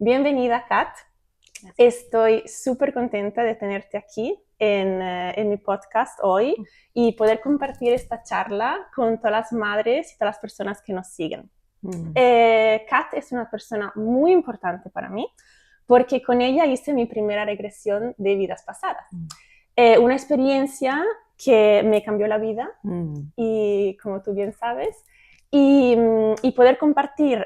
Bienvenida, Kat. Gracias. Estoy súper contenta de tenerte aquí en mi podcast hoy y poder compartir esta charla con todas las madres y todas las personas que nos siguen. Kat es una persona muy importante para mí porque con ella hice mi primera regresión de vidas pasadas. Una experiencia que me cambió la vida y, como tú bien sabes, y poder compartir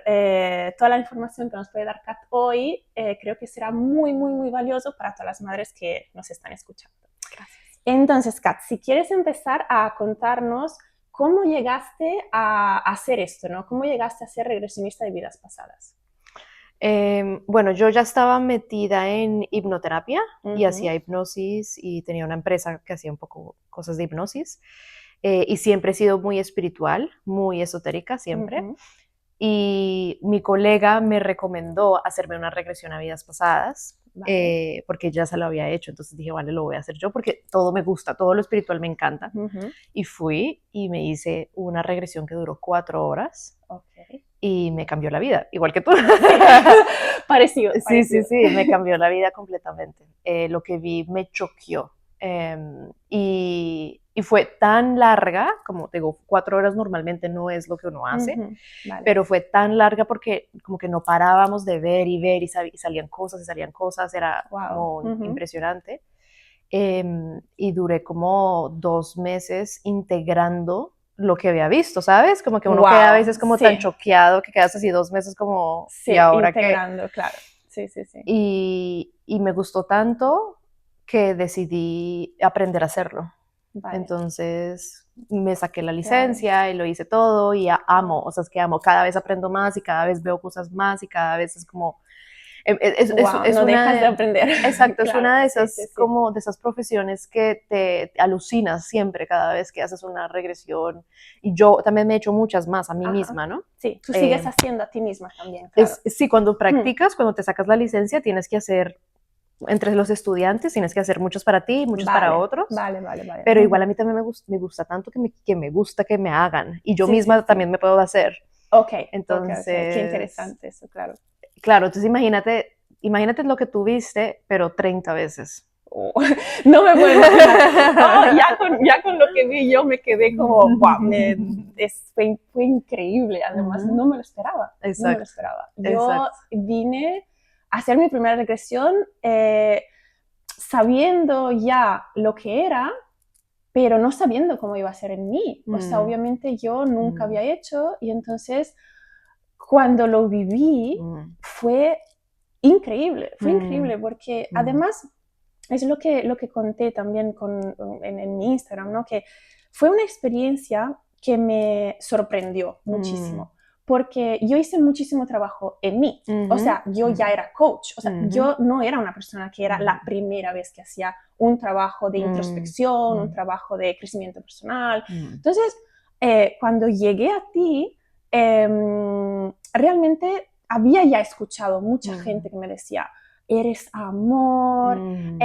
toda la información que nos puede dar Kat hoy, creo que será muy, muy, muy valioso para todas las madres que nos están escuchando. Gracias. Entonces, Kat, si quieres empezar a contarnos cómo llegaste a hacer esto, ¿no? ¿Cómo llegaste a ser regresionista de vidas pasadas? Bueno, yo ya estaba metida en hipnoterapia y Ujú. hacía hipnosis y tenía una empresa que hacía un poco cosas de hipnosis y siempre he sido muy espiritual, muy esotérica siempre. Ujú. Y mi colega me recomendó hacerme una regresión a vidas pasadas Vale. porque ya se lo había hecho. Entonces dije, vale, lo voy a hacer yo porque todo me gusta, todo lo espiritual me encanta. Ujú. Y fui y me hice una regresión que duró 4 horas Ok. y me cambió la vida, igual que tú. Parecido, Sí, sí, parecido. sí, me cambió la vida completamente. Lo que vi me choqueó. Y fue tan larga, como te digo, 4 horas normalmente no es lo que uno hace, Ujú. Vale. pero fue tan larga porque como que no parábamos de ver y ver y salían cosas y salían cosas, era Wow. como Ujú. impresionante. Y duré como 2 meses integrando lo que había visto, ¿sabes? Como que uno queda a Wow, veces como tan sí, choqueado que quedas así 2 meses como, ¿y sí, ahora qué? integrando, claro. Sí, sí, sí. Y me gustó tanto que decidí aprender a hacerlo. Vale, Entonces me saqué la claro. licencia y lo hice todo y amo, Wow. o sea, es que amo, cada vez aprendo más y cada vez veo cosas más y cada vez es como, Wow, es no una dejas de de, aprender. exacto, es Claro, una de sí, sí, esas, sí. como de esas profesiones que te alucinas siempre cada vez que haces una regresión. Y yo también me he hecho muchas más a mí Ajá. misma, ¿no? Sí, tú sigues Eh, haciendo a ti misma también, claro. sí, cuando Hmm. practicas, cuando te sacas la licencia, tienes que hacer, entre los estudiantes, tienes que hacer muchos para ti y muchos para Vale, otros. vale, vale, vale. Pero igual a Ujú. mí también me gusta tanto que me gusta que me hagan. Y yo Sí, sí, misma sí. también me puedo hacer. Ok, ok, ok. Qué Entonces, interesante eso, claro. claro, entonces imagínate lo que tuviste, pero 30 veces. Oh, no me puedo imaginar. Oh, ya con lo que vi yo me quedé como, wow, fue increíble. Además, Ujú. no me lo esperaba, no me lo Exacto, esperaba. Yo exacto. vine a hacer mi primera regresión sabiendo ya lo que era, pero no sabiendo cómo iba a ser en mí. O sea, Mm, obviamente yo nunca mm, había hecho y entonces cuando lo viví mm, fue mm, increíble porque mm, además es lo que conté también en mi Instagram, ¿no? Que fue una experiencia que me sorprendió mm, muchísimo, porque yo hice muchísimo trabajo en mí. O ujú, sea, yo ya mm, era coach, o sea, ujú, yo no era una persona que era ujú, la primera vez que hacía un trabajo de mm, introspección, un mm, trabajo de crecimiento personal. mm, Entonces, cuando llegué a ti, realmente había ya escuchado mucha mm, gente que me decía, eres amor, mm,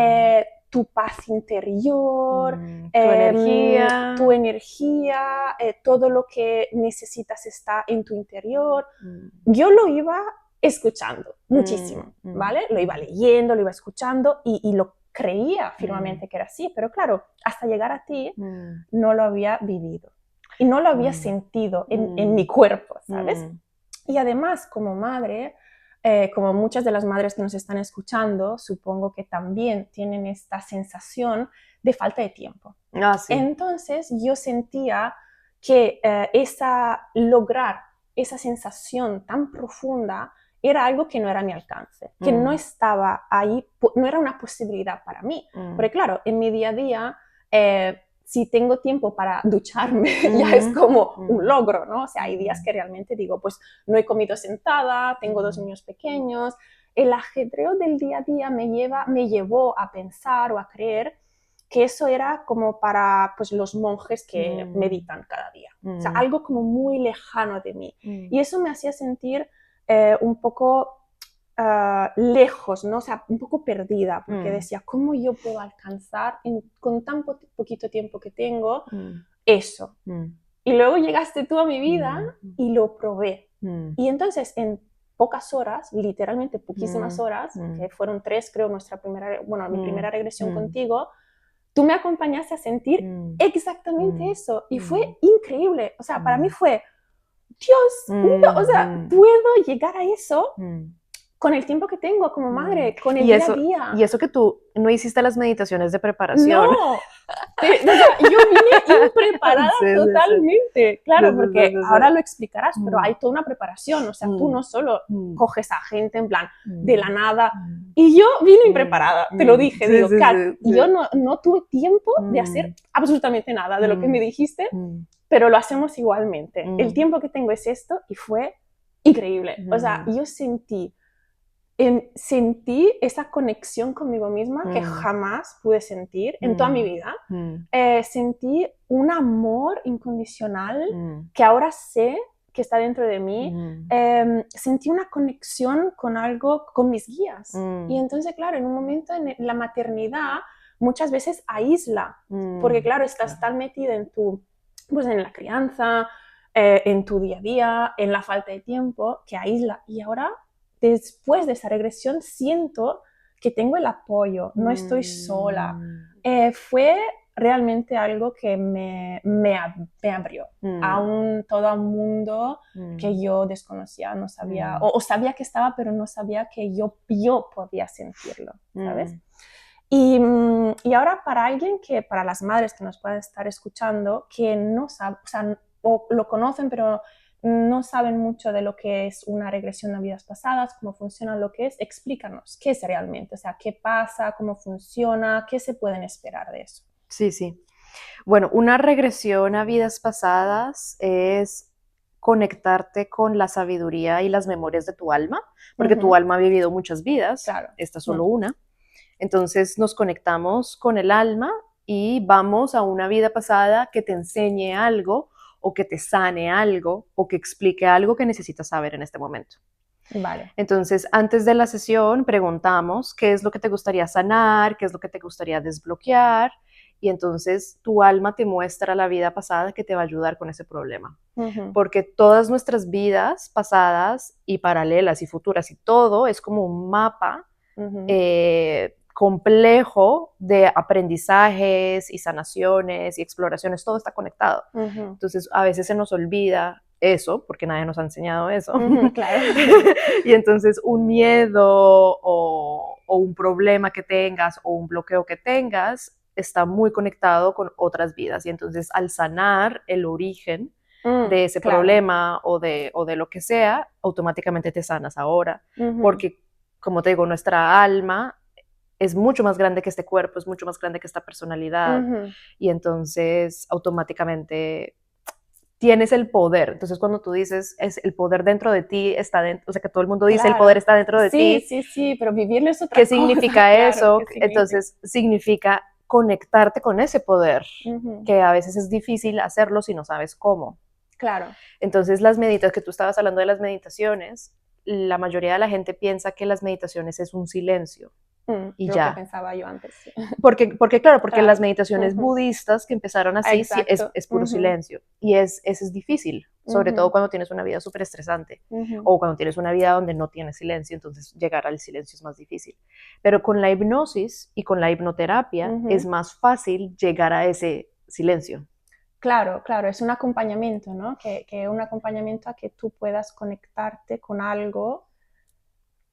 tu paz interior, tu energía. tu energía, todo lo que necesitas está en tu interior. Mm, Yo lo iba escuchando mm, muchísimo, mm, ¿vale? Lo iba mm, leyendo, lo iba escuchando y lo creía mm, firmemente que era así, pero claro, hasta llegar a ti mm, no lo había vivido y no lo había mm, sentido en mi mm, cuerpo, ¿sabes? mm. Y además, como madre, como muchas de las madres que nos están escuchando, supongo que también tienen esta sensación de falta de tiempo. Ah, sí. Entonces yo sentía que lograr esa sensación tan profunda era algo que no era a mi alcance, que no Mm, estaba ahí, no era una posibilidad para mí. mm, Porque claro, en mi día a día, si tengo tiempo para ducharme, ya es ujú, como un mm, logro, ¿no? O sea, hay días mm, que realmente digo, pues no he comido sentada, tengo dos mm, niños pequeños. El ajetreo del día a día me llevó a pensar o a creer que eso era como para pues, los monjes que mm, meditan cada día. O sea, mm, algo como muy lejano de mí. mm, Y eso me hacía sentir un poco lejos, ¿no? O sea, un poco perdida, porque mm, decía, ¿cómo yo puedo alcanzar con tan poquito tiempo que tengo mm, eso? mm, Y luego llegaste tú a mi vida mm, y lo probé. mm, Y entonces, en pocas horas, literalmente poquísimas horas, que fueron 3, creo, mi primera regresión contigo, tú me acompañaste a sentir exactamente eso. Y fue increíble. O sea, para mí fue, Dios, no, o sea, puedo llegar a eso con el tiempo que tengo como madre, con el día a día. Y eso que tú no hiciste las meditaciones de preparación. No, o sea, yo vine impreparada totalmente. Claro, porque ahora lo explicarás, pero hay toda una preparación. O sea, tú no solo coges a gente en plan de la nada. Y yo vine impreparada, te lo dije. Digo, Kat, yo no tuve tiempo de hacer absolutamente nada de lo que me dijiste, pero lo hacemos igualmente. El tiempo que tengo es esto y fue increíble. O sea, yo sentí esa conexión conmigo misma que jamás pude sentir en toda mi vida. Sentí un amor incondicional que ahora sé que está dentro de mí. Sentí una conexión con algo, con mis guías. Y entonces, claro, en un momento en la maternidad muchas veces aísla, porque claro, estás tan metida en en la crianza, en tu día a día, en la falta de tiempo, que aísla. Y ahora, después de esa regresión, siento que tengo el apoyo, no estoy sola. Fue realmente algo que me abrió a todo un mundo que yo desconocía, no sabía, o sabía que estaba, pero no sabía que yo podía sentirlo, ¿sabes? Y ahora para las madres que nos puedan estar escuchando, que no saben, o sea, o lo conocen, pero no saben mucho de lo que es una regresión a vidas pasadas, cómo funciona lo que es, explícanos, ¿qué es realmente? O sea, ¿qué pasa? ¿Cómo funciona? ¿Qué se pueden esperar de eso? Sí. Bueno, una regresión a vidas pasadas es conectarte con la sabiduría y las memorias de tu alma, porque tu alma ha vivido muchas vidas, claro. Esta es solo una. Entonces nos conectamos con el alma y vamos a una vida pasada que te enseñe algo o que te sane algo o que explique algo que necesitas saber en este momento. Vale. Entonces, antes de la sesión preguntamos qué es lo que te gustaría sanar, qué es lo que te gustaría desbloquear, y entonces tu alma te muestra la vida pasada que te va a ayudar con ese problema. Porque todas nuestras vidas pasadas y paralelas y futuras y todo es como un mapa complejo de aprendizajes y sanaciones y exploraciones, todo está conectado. Entonces a veces se nos olvida eso, porque nadie nos ha enseñado eso. Claro. Y entonces un miedo o un problema que tengas o un bloqueo que tengas está muy conectado con otras vidas. Y entonces al sanar el origen de ese problema o de lo que sea, automáticamente te sanas ahora. Porque, como te digo, nuestra alma es mucho más grande que este cuerpo, es mucho más grande que esta personalidad, y entonces automáticamente tienes el poder. Entonces cuando tú dices, es el poder dentro de ti, está dentro, o sea, que todo el mundo dice el poder está dentro de ti. Sí, pero vivirlo es otra cosa. ¿Qué significa eso? ¿Qué significa? Entonces significa conectarte con ese poder, que a veces es difícil hacerlo si no sabes cómo. Claro. Entonces las meditaciones, que tú estabas hablando de las meditaciones, la mayoría de la gente piensa que las meditaciones es un silencio. Y lo ya. que pensaba yo antes. Porque las meditaciones budistas que empezaron así es puro silencio. Y es difícil, sobre todo cuando tienes una vida súper estresante o cuando tienes una vida donde no tienes silencio, entonces llegar al silencio es más difícil. Pero con la hipnosis y con la hipnoterapia es más fácil llegar a ese silencio. Claro, es un acompañamiento, ¿no? Que un acompañamiento a que tú puedas conectarte con algo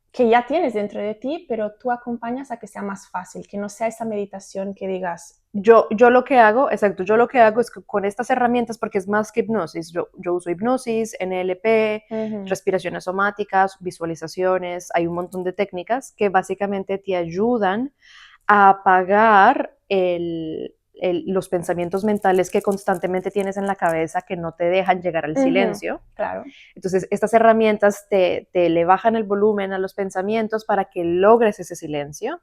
que ya tienes dentro de ti, pero tú acompañas a que sea más fácil, que no sea esa meditación que digas... Yo lo que hago es que con estas herramientas, porque es más que hipnosis, yo uso hipnosis, NLP, respiraciones somáticas, visualizaciones, hay un montón de técnicas que básicamente te ayudan a apagar los pensamientos mentales que constantemente tienes en la cabeza que no te dejan llegar al silencio. Claro. Entonces, estas herramientas te le bajan el volumen a los pensamientos para que logres ese silencio.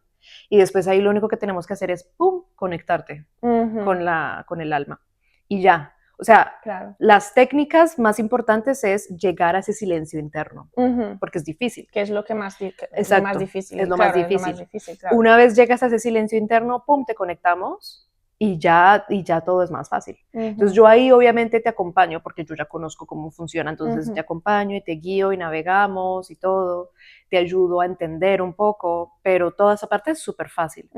Y después ahí lo único que tenemos que hacer es, ¡pum!, conectarte con el alma. Y ya. O sea, las técnicas más importantes es llegar a ese silencio interno, porque es difícil. Que es lo que más, es lo más difícil. Claro. Una vez llegas a ese silencio interno, ¡pum!, te conectamos y ya todo es más fácil. Entonces yo ahí obviamente te acompaño porque yo ya conozco cómo funciona, entonces te acompaño y te guío y navegamos y todo, te ayudo a entender un poco, pero toda esa parte es súper fácil.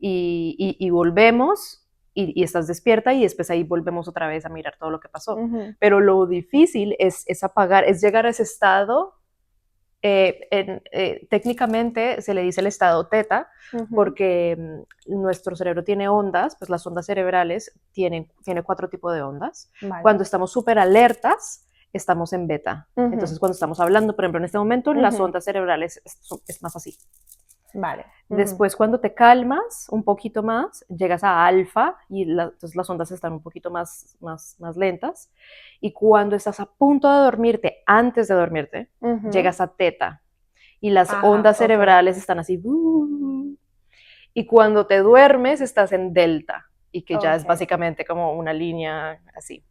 Y volvemos y estás despierta y después ahí volvemos otra vez a mirar todo lo que pasó. Pero lo difícil es apagar, es llegar a ese estado. Técnicamente se le dice el estado teta porque nuestro cerebro tiene ondas, pues las ondas cerebrales tiene 4 tipos de ondas. Vale. Cuando estamos súper alertas, estamos en beta. Entonces cuando estamos hablando, por ejemplo, en este momento, las ondas cerebrales es más así. Vale. Después, cuando te calmas un poquito más, llegas a alfa y entonces las ondas están un poquito más lentas. Y cuando estás a punto de dormirte, antes de dormirte, llegas a teta. Y las ondas cerebrales están así. Y cuando te duermes, estás en delta. Y que ya es básicamente como una línea así.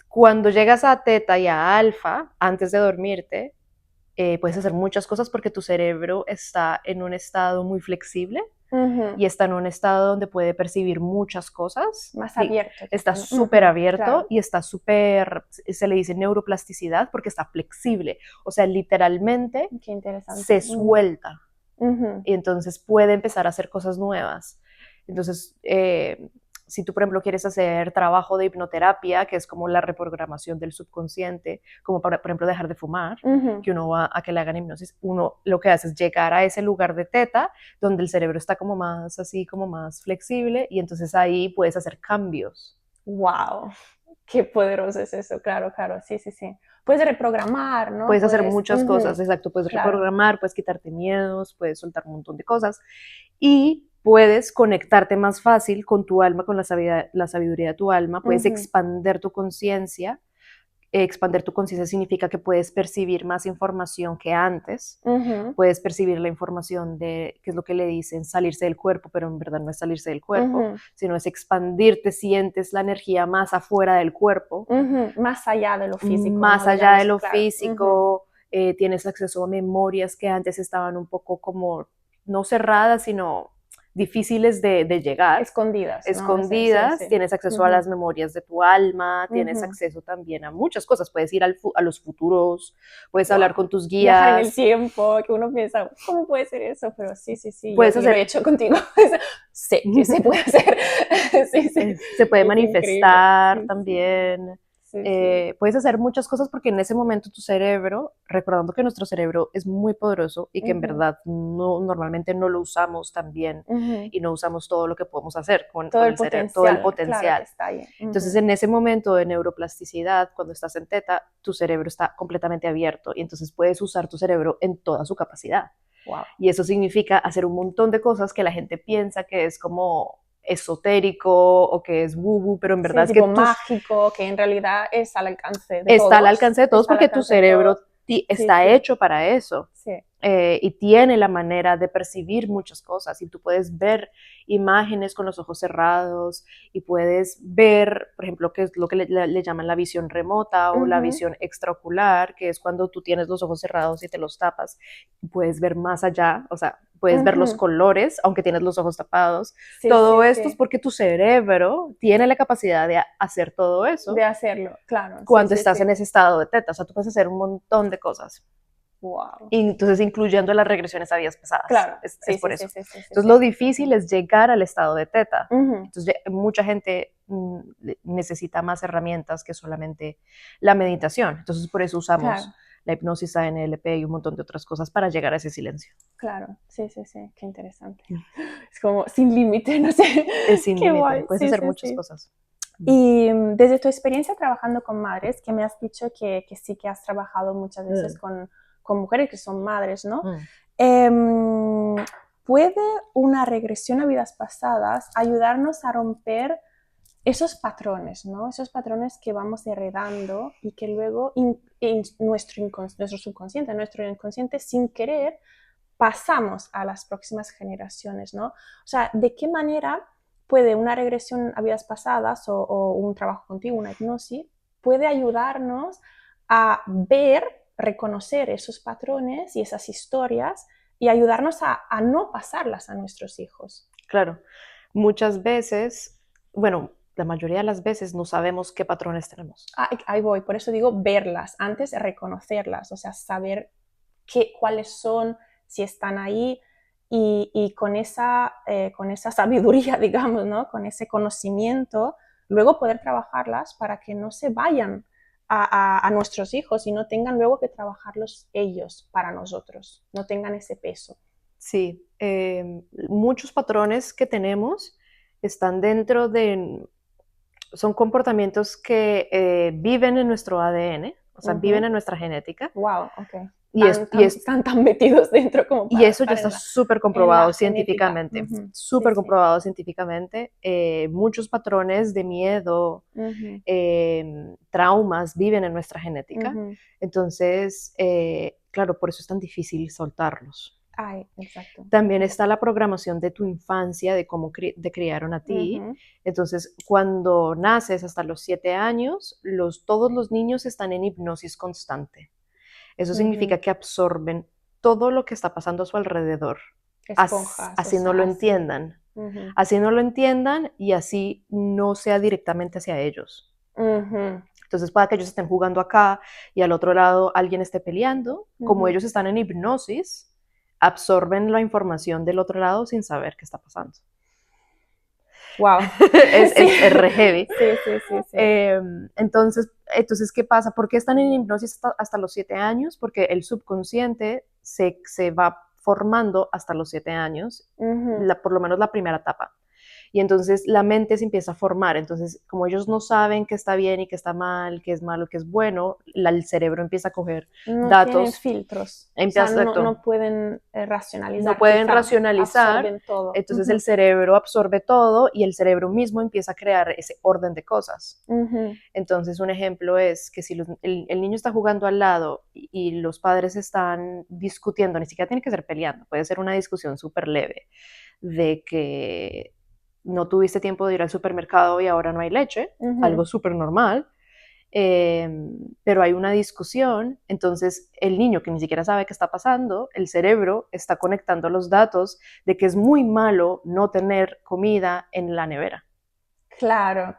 Cuando llegas a teta y a alfa, antes de dormirte, puedes hacer muchas cosas porque tu cerebro está en un estado muy flexible y está en un estado donde puede percibir muchas cosas. Más abierto. Está súper abierto y está súper, se le dice neuroplasticidad porque está flexible. O sea, literalmente se suelta y entonces puede empezar a hacer cosas nuevas. Entonces, si tú, por ejemplo, quieres hacer trabajo de hipnoterapia, que es como la reprogramación del subconsciente, como por ejemplo dejar de fumar, que uno va a que le hagan hipnosis, uno lo que hace es llegar a ese lugar de teta, donde el cerebro está como más así, como más flexible, y entonces ahí puedes hacer cambios. ¡Wow! ¡Qué poderoso es eso! Claro, sí. Puedes reprogramar, ¿no? Puedes hacer muchas cosas, exacto, puedes reprogramar, puedes quitarte miedos, puedes soltar un montón de cosas, y puedes conectarte más fácil con tu alma, con la sabiduría de tu alma, puedes expander tu conciencia. Expander tu conciencia significa que puedes percibir más información que antes, puedes percibir la información de, que es lo que le dicen, salirse del cuerpo, pero en verdad no es salirse del cuerpo, sino es expandirte, sientes la energía más afuera del cuerpo. Más allá de lo físico. Más allá de lo físico, tienes acceso a memorias que antes estaban un poco como, no cerradas, sino difíciles de llegar. Escondidas. Sí. Tienes acceso a las memorias de tu alma, tienes acceso también a muchas cosas, puedes ir a los futuros, puedes hablar con tus guías. Viajar en el tiempo, que uno piensa, ¿cómo puede ser eso? Pero sí, puedes lo he hecho contigo, sé que se puede hacer. Se puede manifestar también. Puedes hacer muchas cosas porque en ese momento tu cerebro, recordando que nuestro cerebro es muy poderoso y que en verdad normalmente no lo usamos tan bien y no usamos todo lo que podemos hacer con el cerebro, todo el potencial. Claro, está ahí. Entonces en ese momento de neuroplasticidad, cuando estás en teta, tu cerebro está completamente abierto y entonces puedes usar tu cerebro en toda su capacidad. Wow. Y eso significa hacer un montón de cosas que la gente piensa que es como esotérico o que es woo-woo, pero en verdad es que mágico, que en realidad es al alcance de todos. Está al alcance de todos porque tu cerebro está hecho para eso. Y tiene la manera de percibir muchas cosas y tú puedes ver imágenes con los ojos cerrados y puedes ver, por ejemplo, que es lo que le llaman la visión remota o la visión extraocular, que es cuando tú tienes los ojos cerrados y te los tapas y puedes ver más allá, o sea, puedes ver los colores aunque tienes los ojos tapados. Todo esto es porque tu cerebro tiene la capacidad de hacer todo eso. De hacerlo, claro. Cuando estás en ese estado de teta, o sea, tú puedes hacer un montón de cosas. Wow. Y entonces incluyendo las regresiones a vidas pasadas. Claro. Es por eso. Entonces lo difícil es llegar al estado de teta. Entonces mucha gente necesita más herramientas que solamente la meditación. Entonces por eso usamos la hipnosis, ANLP y un montón de otras cosas para llegar a ese silencio. Claro, sí, qué interesante. Es como sin límite, no sé. Es sin límite, puedes hacer muchas cosas. Y desde tu experiencia trabajando con madres, que me has dicho que sí que has trabajado muchas veces con mujeres que son madres, ¿no? ¿Puede una regresión a vidas pasadas ayudarnos a romper esos patrones, ¿no? Esos patrones que vamos heredando y que luego nuestro subconsciente, nuestro inconsciente, sin querer, pasamos a las próximas generaciones, ¿no? O sea, ¿de qué manera puede una regresión a vidas pasadas o un trabajo contigo, una hipnosis, puede ayudarnos a reconocer esos patrones y esas historias y ayudarnos a no pasarlas a nuestros hijos? Claro. muchas veces, bueno, la mayoría de las veces no sabemos qué patrones tenemos. Ahí voy, por eso digo verlas, antes de reconocerlas, o sea, saber cuáles son, si están ahí, y con esa sabiduría, digamos, ¿no? Con ese conocimiento, luego poder trabajarlas para que no se vayan a nuestros hijos y no tengan luego que trabajarlos ellos para nosotros, no tengan ese peso. Sí, muchos patrones que tenemos están dentro de, son comportamientos que viven en nuestro ADN, o sea, viven en nuestra genética. Wow, ok. Y Están tan metidos dentro como para y eso ya está súper comprobado científicamente, súper comprobado científicamente. Muchos patrones de miedo, traumas viven en nuestra genética. Entonces, claro, por eso es tan difícil soltarlos. Ay, exacto. También está la programación de tu infancia, de cómo te criaron a ti. Entonces, cuando naces hasta los 7 años, todos los niños están en hipnosis constante. Eso significa que absorben todo lo que está pasando a su alrededor. Esponjas, así no lo entiendan. Así no lo entiendan y así no sea directamente hacia ellos. Entonces, puede que ellos estén jugando acá y al otro lado alguien esté peleando. Como ellos están en hipnosis, absorben la información del otro lado sin saber qué está pasando. Wow. es re heavy. Sí. Entonces, ¿qué pasa? ¿Por qué están en hipnosis hasta los 7 años? Porque el subconsciente se va formando hasta los 7 años, por lo menos la primera etapa. Y entonces la mente se empieza a formar. Entonces, como ellos no saben qué está bien y qué está mal, qué es malo, qué es bueno, el cerebro empieza a coger datos. Tienen filtros. O sea, no pueden racionalizar. No pueden racionalizar. Absorben todo. Entonces el cerebro absorbe todo y el cerebro mismo empieza a crear ese orden de cosas. Entonces un ejemplo es que si el niño está jugando al lado y los padres están discutiendo, ni siquiera tiene que ser peleando, puede ser una discusión súper leve de que no tuviste tiempo de ir al supermercado y ahora no hay leche, algo súper normal, pero hay una discusión, entonces el niño que ni siquiera sabe qué está pasando, el cerebro está conectando los datos de que es muy malo no tener comida en la nevera. Claro.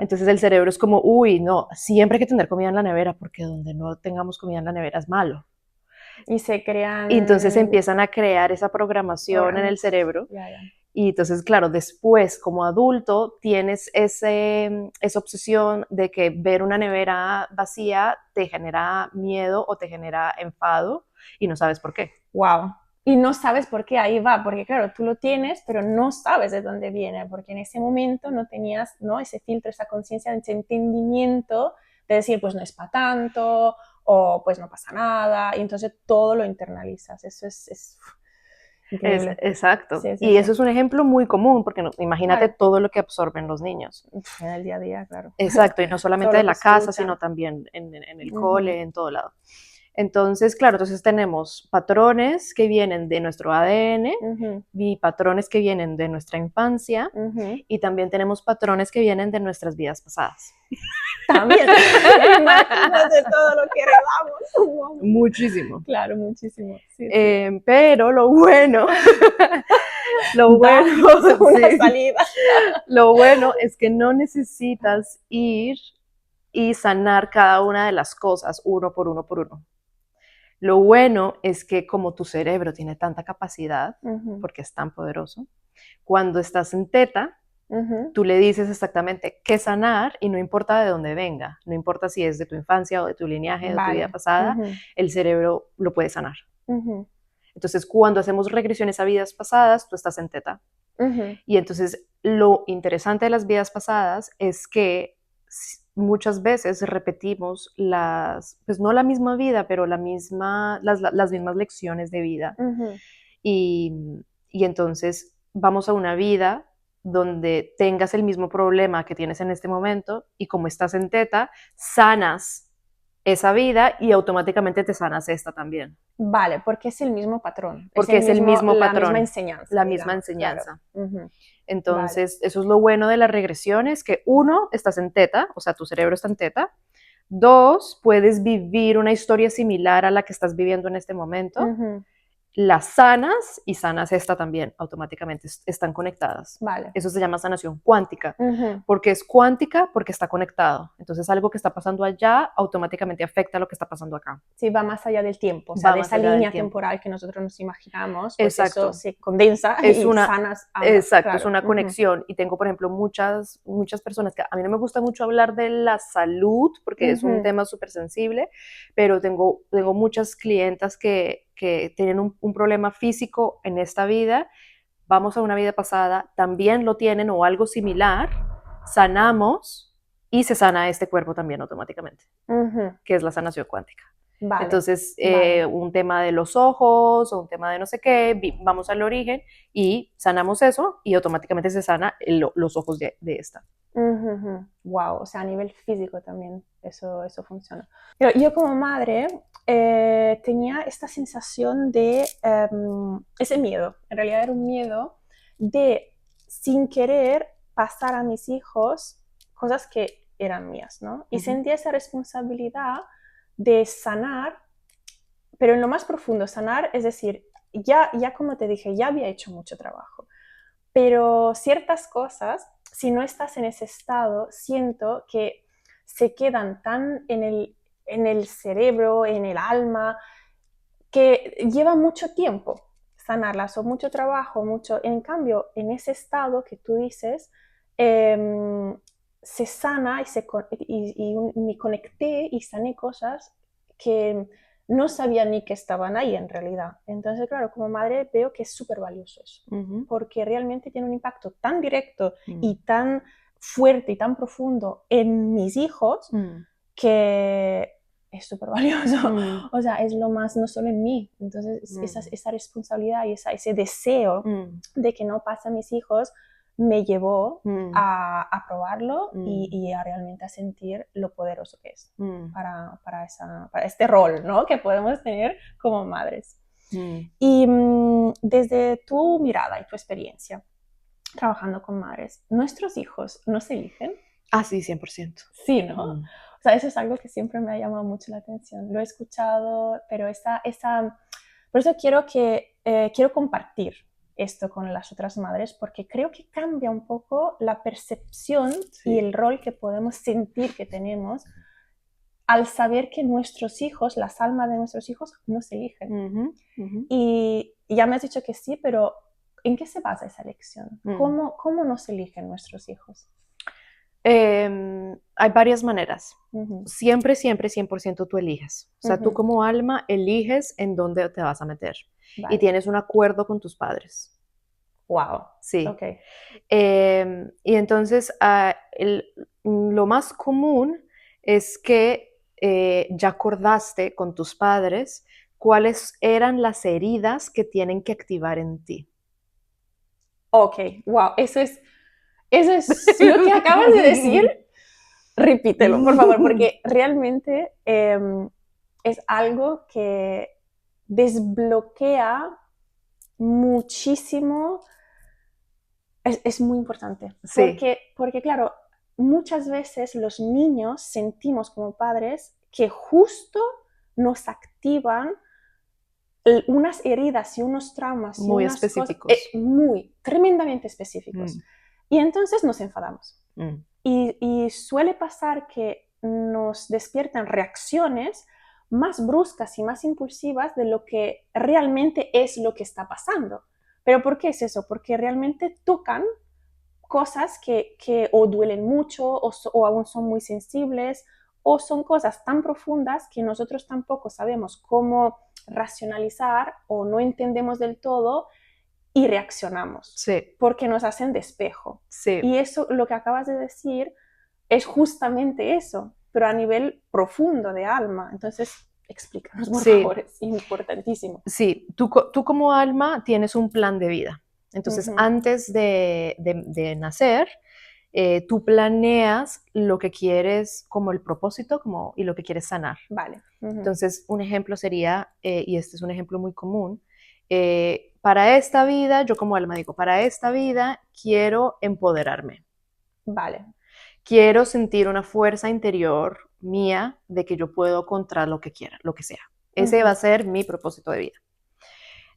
Entonces el cerebro es como, uy, no, siempre hay que tener comida en la nevera porque donde no tengamos comida en la nevera es malo. Y se crean... Y entonces empiezan a crear esa programación en el cerebro. Y entonces, claro, después como adulto tienes esa obsesión de que ver una nevera vacía te genera miedo o te genera enfado y no sabes por qué. Wow. Y no sabes por qué ahí va, porque claro, tú lo tienes, pero no sabes de dónde viene, porque en ese momento no tenías, ¿no?, ese filtro, esa conciencia, ese entendimiento de decir, pues no es para tanto, o pues no pasa nada, y entonces todo lo internalizas. Eso es increíble. Exacto. Y eso es un ejemplo muy común, porque imagínate todo lo que absorben los niños. En el día a día, claro. Exacto, y no solamente de la casa, sino también en el cole, en todo lado. Entonces, claro, tenemos patrones que vienen de nuestro ADN y patrones que vienen de nuestra infancia y también tenemos patrones que vienen de nuestras vidas pasadas. También, imagínate todo lo que heredamos. Muchísimo. Claro, muchísimo. Sí. Pero lo bueno, una salida. Lo bueno es que no necesitas ir y sanar cada una de las cosas uno por uno. Lo bueno es que como tu cerebro tiene tanta capacidad, porque es tan poderoso, cuando estás en teta, tú le dices exactamente qué sanar y no importa de dónde venga, no importa si es de tu infancia o de tu linaje, de tu vida pasada, el cerebro lo puede sanar. Entonces, cuando hacemos regresiones a vidas pasadas, tú estás en teta. Y entonces, lo interesante de las vidas pasadas es que muchas veces repetimos pues no la misma vida, pero las mismas lecciones de vida. Y entonces vamos a una vida donde tengas el mismo problema que tienes en este momento y como estás en teta, sanas esa vida y automáticamente te sanas esta también. Vale, porque es el mismo patrón. Porque es el mismo patrón. La misma enseñanza. La misma enseñanza. Claro. Entonces, eso es lo bueno de las regresiones, que 1, estás en teta, o sea, tu cerebro está en teta. 2, puedes vivir una historia similar a la que estás viviendo en este momento. las sanas y sanas esta también, automáticamente están conectadas. Vale. Eso se llama sanación cuántica, Ujú. porque es cuántica porque está conectado. Entonces algo que está pasando allá automáticamente afecta a lo que está pasando acá. Sí, va más allá del tiempo, o sea, Va de más esa allá del línea tiempo. temporal que nosotros nos imaginamos, pues eso Exacto. se condensa Es y una, sanas ambas. exacto, Claro. es una Ujú. conexión. Y tengo, por ejemplo, muchas personas que a mí no me gusta mucho hablar de la salud porque es un Ujú. tema súper sensible, pero tengo muchas clientas que tienen un problema físico en esta vida, vamos a una vida pasada, también lo tienen o algo similar, sanamos y se sana este cuerpo también automáticamente, Ujú. que es la sanación cuántica. Vale. Entonces, Vale. un tema de los ojos o un tema de no sé qué, vamos al origen y sanamos eso y automáticamente se sana los ojos de esta. Wow, o sea, a nivel físico también eso funciona. Pero yo como madre tenía esta sensación de ese miedo, en realidad era un miedo de sin querer pasar a mis hijos cosas que eran mías, ¿no? Y sentía esa responsabilidad de sanar, pero en lo más profundo, sanar, es decir, ya como te dije, ya había hecho mucho trabajo, pero ciertas cosas, si no estás en ese estado, siento que se quedan tan en el cerebro, en el alma, que lleva mucho tiempo sanarlas o mucho trabajo, mucho. En cambio, en ese estado que tú dices, se sana y me conecté y sané cosas que no sabía ni que estaban ahí en realidad. Entonces, claro, como madre veo que es súper valioso eso, porque realmente tiene un impacto tan directo y tan fuerte y tan profundo en mis hijos que es súper valioso. O sea, es lo más, no solo en mí. Entonces, esa responsabilidad y ese deseo de que no pase a mis hijos me llevó a probarlo y a realmente a sentir lo poderoso que es para este rol, ¿no? Que podemos tener como madres. Y desde tu mirada y tu experiencia trabajando con madres, ¿nuestros hijos no se eligen? Ah, sí, 100%. Sí, ¿no? O sea, eso es algo que siempre me ha llamado mucho la atención. Lo he escuchado, pero por eso quiero compartir esto con las otras madres, porque creo que cambia un poco la percepción y el rol que podemos sentir que tenemos al saber que nuestros hijos, las almas de nuestros hijos, no se eligen. Y ya me has dicho que sí, pero ¿en qué se basa esa elección? ¿Cómo nos eligen nuestros hijos? Hay varias maneras. Siempre, 100% tú eliges. O sea, tú como alma eliges en dónde te vas a meter. Vale. Y tienes un acuerdo con tus padres. Wow. Sí. Okay. Y entonces, lo más común es que ya acordaste con tus padres cuáles eran las heridas que tienen que activar en ti. Ok, wow, eso es lo que acabas de decir. Repítelo, por favor, porque realmente es algo que desbloquea muchísimo. Es muy importante. Sí. Porque, claro, muchas veces los niños sentimos como padres que justo nos activan unas heridas y unos traumas y muy unas específicos. Cosas tremendamente específicos. Y entonces nos enfadamos. Y suele pasar que nos despiertan reacciones más bruscas y más impulsivas de lo que realmente es lo que está pasando. ¿Pero por qué es eso? Porque realmente tocan cosas que o duelen mucho o aún son muy sensibles o son cosas tan profundas que nosotros tampoco sabemos cómo racionalizar o no entendemos del todo y reaccionamos. Sí. Porque nos hacen de espejo. Sí. Y eso, lo que acabas de decir, es justamente eso, pero a nivel profundo de alma. Entonces, explícanos, por favor, es importantísimo. Sí, tú como alma tienes un plan de vida. Entonces, antes de nacer, tú planeas lo que quieres como el propósito y lo que quieres sanar. Vale. Entonces, un ejemplo sería, y este es un ejemplo muy común, para esta vida, yo como alma digo, para esta vida quiero empoderarme. Vale. Quiero sentir una fuerza interior mía de que yo puedo contra lo que quiera, lo que sea. Ese va a ser mi propósito de vida.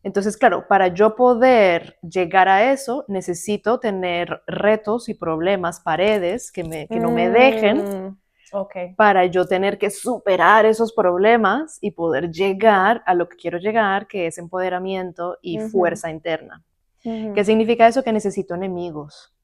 Entonces, claro, para yo poder llegar a eso, necesito tener retos y problemas, paredes que no me dejen, Okay. para yo tener que superar esos problemas y poder llegar a lo que quiero llegar, que es empoderamiento y fuerza interna. ¿Qué significa eso? Que necesito enemigos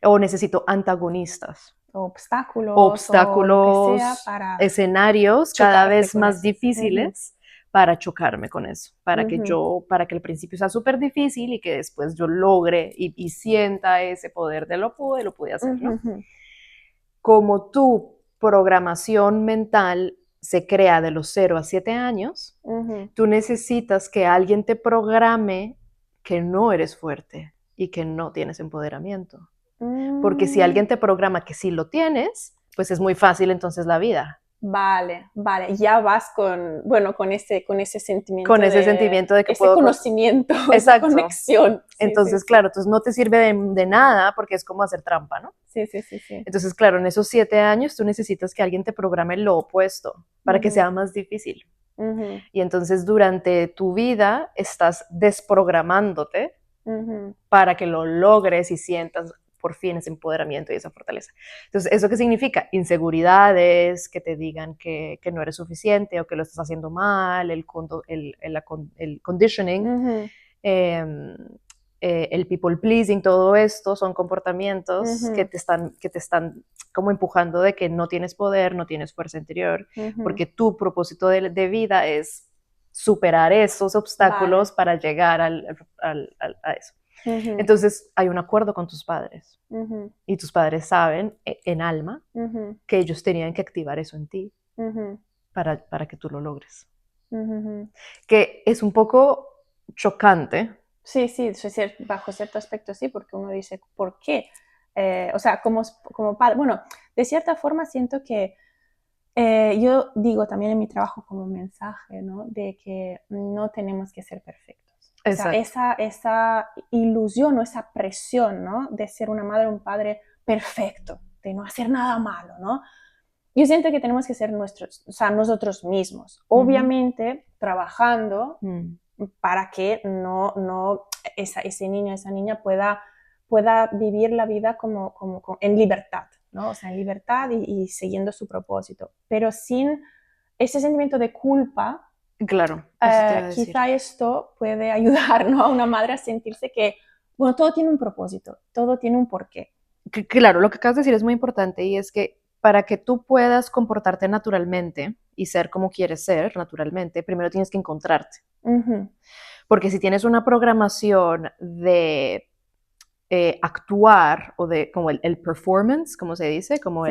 o necesito antagonistas. Obstáculos o lo que sea Obstáculos, para escenarios cada vez con más eso. difíciles para chocarme con eso, para que el principio sea súper difícil y que después yo logre y sienta ese poder de lo pude hacer, ¿no? Como tu programación mental se crea de los 0 a 7 años, tú necesitas que alguien te programe que no eres fuerte y que no tienes empoderamiento. Porque si alguien te programa que sí lo tienes, pues es muy fácil entonces la vida. Vale, ya vas con ese sentimiento Con ese sentimiento de que ese conocimiento, esa conexión. Entonces, claro, entonces no te sirve de nada porque es como hacer trampa, ¿no? Sí. Entonces, claro, en esos 7 años tú necesitas que alguien te programe lo opuesto para que sea más difícil. Y entonces durante tu vida estás desprogramándote para que lo logres y sientas por fin ese empoderamiento y esa fortaleza. Entonces, ¿eso qué significa? Inseguridades, que te digan que no eres suficiente o que lo estás haciendo mal, el conditioning, el people pleasing, todo esto son comportamientos que te están como empujando de que no tienes poder, no tienes fuerza interior, porque tu propósito de vida es superar esos obstáculos para llegar a eso. Entonces hay un acuerdo con tus padres y tus padres saben en alma que ellos tenían que activar eso en ti para que tú lo logres. Que es un poco chocante. Sí, bajo cierto aspecto sí, porque uno dice, ¿por qué? O sea, como padre, bueno, de cierta forma siento que yo digo también en mi trabajo como mensaje, ¿no? De que no tenemos que ser perfectos. O sea, esa ilusión o esa presión, ¿no? De ser una madre o un padre perfecto, de no hacer nada malo, ¿no? Yo siento que tenemos que ser nosotros mismos. Obviamente, trabajando para que ese niño, esa niña pueda vivir la vida como en libertad, ¿no? O sea, en libertad y siguiendo su propósito, pero sin ese sentimiento de culpa. Claro, quizá esto puede ayudar, ¿no? A una madre a sentirse que, bueno, todo tiene un propósito, todo tiene un porqué. Claro, lo que acabas de decir es muy importante y es que para que tú puedas comportarte naturalmente y ser como quieres ser naturalmente, primero tienes que encontrarte. Porque si tienes una programación de actuar o de como el performance, como se dice, como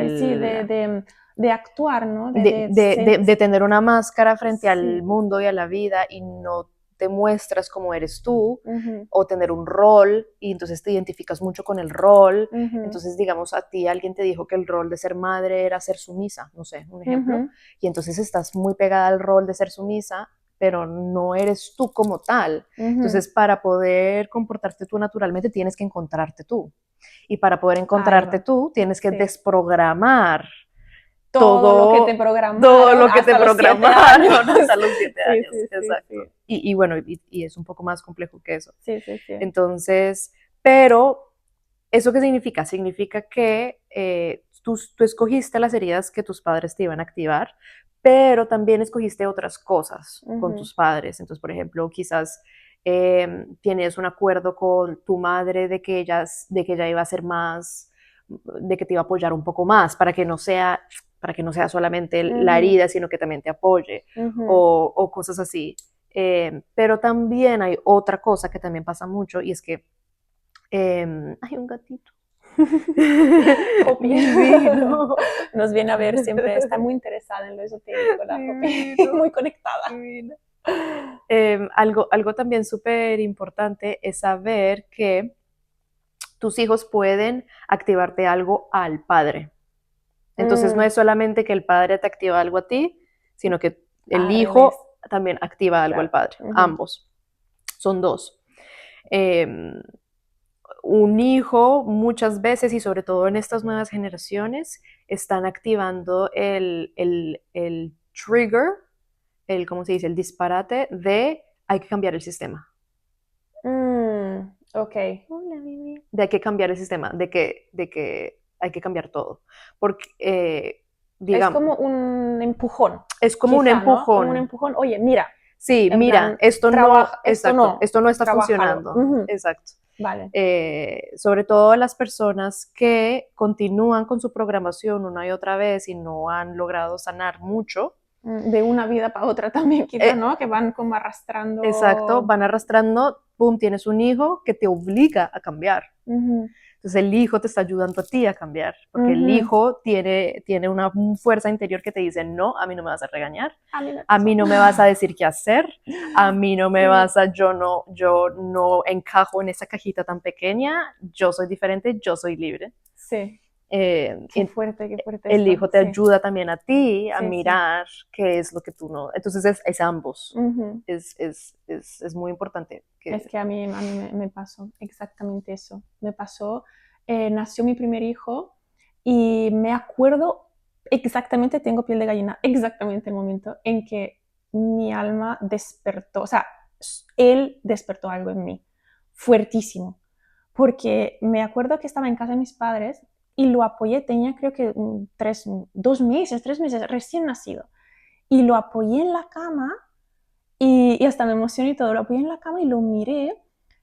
de actuar, ¿no? De tener una máscara frente al mundo y a la vida y no te muestras como eres tú, o tener un rol y entonces te identificas mucho con el rol. Entonces, digamos, a ti alguien te dijo que el rol de ser madre era ser sumisa, no sé, un ejemplo, y entonces estás muy pegada al rol de ser sumisa, pero no eres tú como tal. Entonces, para poder comportarte tú naturalmente, tienes que encontrarte tú. Y para poder encontrarte tú, tienes que desprogramar todo lo que te programaron, hasta los 7 años. Exacto. Y bueno, y es un poco más complejo que eso. Sí. Entonces, pero, ¿eso qué significa? Significa que tú escogiste las heridas que tus padres te iban a activar, pero también escogiste otras cosas con tus padres. Entonces, por ejemplo, quizás tienes un acuerdo con tu madre de que ella iba a ser más, de que te iba a apoyar un poco más, para que no sea solamente la herida, sino que también te apoye, o cosas así. Pero también hay otra cosa que también pasa mucho, y es que hay un gatito. Divino. Nos viene a ver siempre, está muy interesada en lo esotérico, la Poppy, muy conectada. Algo también súper importante es saber que tus hijos pueden activarte algo al padre. Entonces no es solamente que el padre te activa algo a ti, sino que el hijo también activa algo al padre. Ambos. Son dos. Un hijo muchas veces, y sobre todo en estas nuevas generaciones, están activando el trigger, ¿cómo se dice? El disparate de hay que cambiar el sistema. Ok. Hola, Vivi. De hay que cambiar el sistema, de que hay que cambiar todo. Porque, Es digamos, como un empujón, es como un quizá, ¿no? Como un empujón. empujón. Oye, mira, Sí, en mira, plan, esto no, trabaja, exacto, esto no está trabájalo. funcionando. Ujú. Exacto. Vale. Sobre todo las personas que continúan con su programación una y otra vez y no han logrado sanar mucho. De una vida para otra también, quizá, ¿no? Que van como arrastrando. Exacto, van arrastrando, pum, tienes un hijo que te obliga a cambiar. Ujú. Entonces el hijo te está ayudando a ti a cambiar, porque el Ujú. hijo tiene una fuerza interior que te dice, no, a mí no me vas a regañar, A mí me a pasó. mí no me vas a decir qué hacer, a mí no me Sí. vas a, yo no encajo en esa cajita tan pequeña, yo soy diferente, yo soy libre. Sí. Qué Qué fuerte el esto. hijo te Sí. ayuda también a ti a Sí, sí. mirar qué es lo que tú no. Entonces es ambos. Ujú. Es muy importante. Es que a mí me pasó exactamente eso. Me pasó, nació mi primer hijo y me acuerdo exactamente, tengo piel de gallina, exactamente el momento en que mi alma despertó, o sea, él despertó algo en mí, fuertísimo, porque me acuerdo que estaba en casa de mis padres y lo apoyé, tenía creo que 3 meses, recién nacido, y lo apoyé en la cama y hasta me emocioné y todo, lo apoyé en la cama y lo miré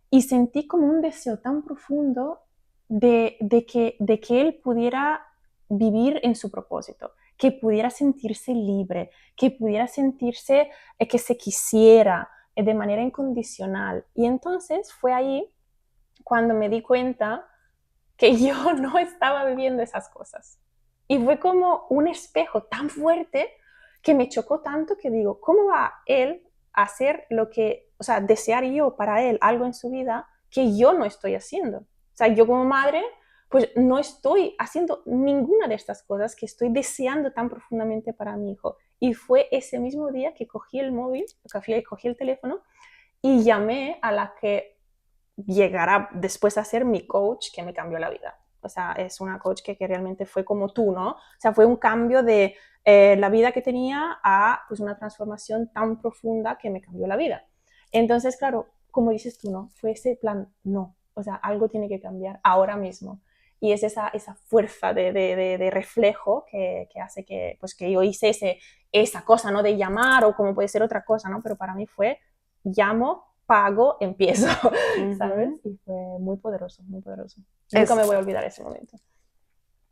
y sentí como un deseo tan profundo de que él pudiera vivir en su propósito, que pudiera sentirse libre, que pudiera sentirse que se quisiera de manera incondicional. Y entonces fue ahí cuando me di cuenta que yo no estaba viviendo esas cosas. Y fue como un espejo tan fuerte que me chocó tanto que digo, ¿cómo va él a hacer lo que, o sea, desear yo para él algo en su vida que yo no estoy haciendo? O sea, yo como madre, pues no estoy haciendo ninguna de estas cosas que estoy deseando tan profundamente para mi hijo. Y fue ese mismo día que cogí el móvil, cogí el teléfono y llamé a la que llegará después a ser mi coach que me cambió la vida. O sea, es una coach que realmente fue como tú, ¿no? O sea, fue un cambio de la vida que tenía a pues una transformación tan profunda que me cambió la vida. Entonces, claro, como dices tú, ¿no? Fue ese plan, no. O sea, algo tiene que cambiar ahora mismo. Y es esa fuerza de reflejo que hace que, pues, que yo hice esa cosa, ¿no? De llamar o como puede ser otra cosa, ¿no? Pero para mí fue, llamo, pago, empiezo, ¿sabes? Y fue muy poderoso, muy poderoso. Nunca me voy a olvidar ese momento.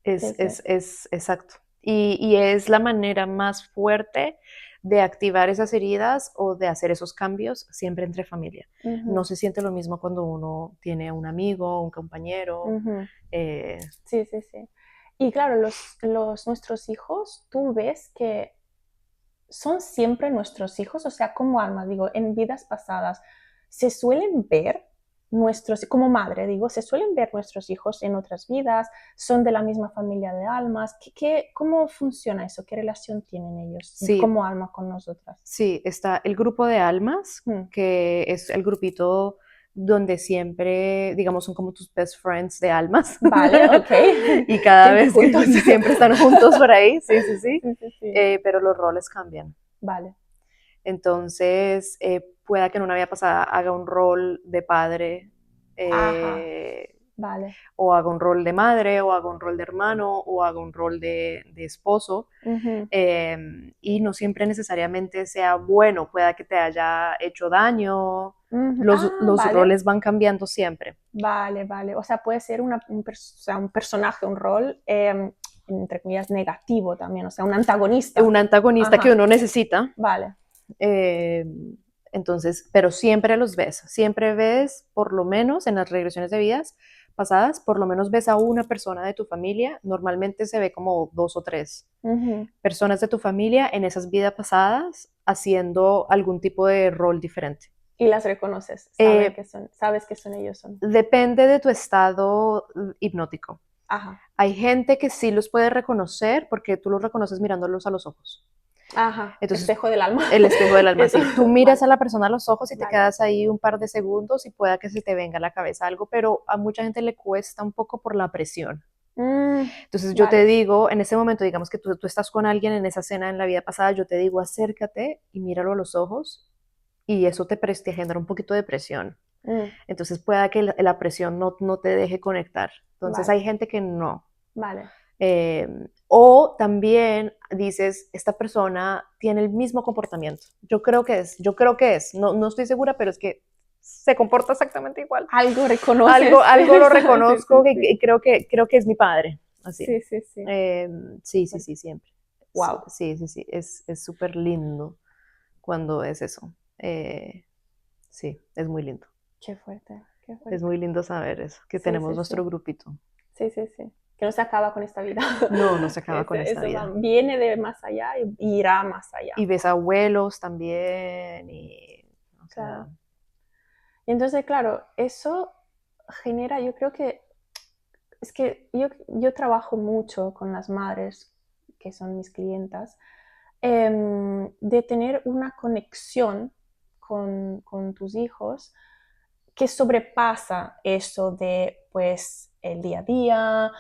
Es exacto. Y es la manera más fuerte de activar esas heridas o de hacer esos cambios siempre entre familia. No se siente lo mismo cuando uno tiene un amigo, un compañero. Sí, sí, sí. Y claro, nuestros hijos, tú ves que son siempre nuestros hijos, o sea, como almas, digo, en vidas pasadas, se suelen ver como madre, digo, se suelen ver nuestros hijos en otras vidas, son de la misma familia de almas. ¿Cómo funciona eso? ¿Qué relación tienen ellos como alma con nosotras? Sí, está el grupo de almas, que es el grupito donde siempre, digamos, son como tus best friends de almas. Vale, ok. Y cada siempre vez juntos. siempre están juntos por ahí, sí, sí, sí. Sí. Pero los roles cambian. Vale. Entonces, pueda que en una vida pasada haga un rol de padre, Vale. o haga un rol de madre, o haga un rol de hermano, o haga un rol de esposo. Y no siempre necesariamente sea bueno, pueda que te haya hecho daño. Los vale. roles van cambiando siempre. Vale, vale. O sea, puede ser un personaje, un rol, entre comillas, negativo también, o sea, un antagonista. Un antagonista que uno necesita. Vale. Entonces, pero siempre ves, por lo menos en las regresiones de vidas pasadas, por lo menos ves a una persona de tu familia, normalmente se ve como 2 o 3 personas de tu familia en esas vidas pasadas haciendo algún tipo de rol diferente. Y las reconoces, sabes que son ellos. Depende de tu estado hipnótico. Ajá. Hay gente que sí los puede reconocer porque tú los reconoces mirándolos a los ojos. Ajá, entonces, espejo del alma. El espejo del alma, sí. Tú miras a la persona a los ojos y te Vale. quedas ahí un par de segundos y pueda que se te venga a la cabeza algo, pero a mucha gente le cuesta un poco por la presión. Entonces yo te digo, en ese momento, digamos que tú estás con alguien en esa cena en la vida pasada, yo te digo, acércate y míralo a los ojos y eso te genera un poquito de presión. Entonces pueda que la presión no te deje conectar. Entonces Vale. hay gente que no. Vale. O también dices, esta persona tiene el mismo comportamiento. Yo creo que es. No estoy segura, pero es que se comporta exactamente igual. Algo reconoces. Algo lo reconozco Sí, sí, sí. y creo que es mi padre. Así. Sí, sí, sí. Sí, siempre. Wow. Sí. Es súper lindo cuando es eso. Sí, es muy lindo. Qué fuerte, qué Es fuerte. muy lindo saber eso, que Sí, tenemos sí, nuestro sí. grupito. Sí, sí, sí. Que no se acaba con esta vida. No se Que acaba con esta eso vida. viene de más allá y irá más allá. Y ves abuelos también, y, o sea, Claro. Y entonces, claro, eso genera, yo creo que, es que yo trabajo mucho con las madres, que son mis clientas, de tener una conexión con tus hijos que sobrepasa eso de, pues, el día a día,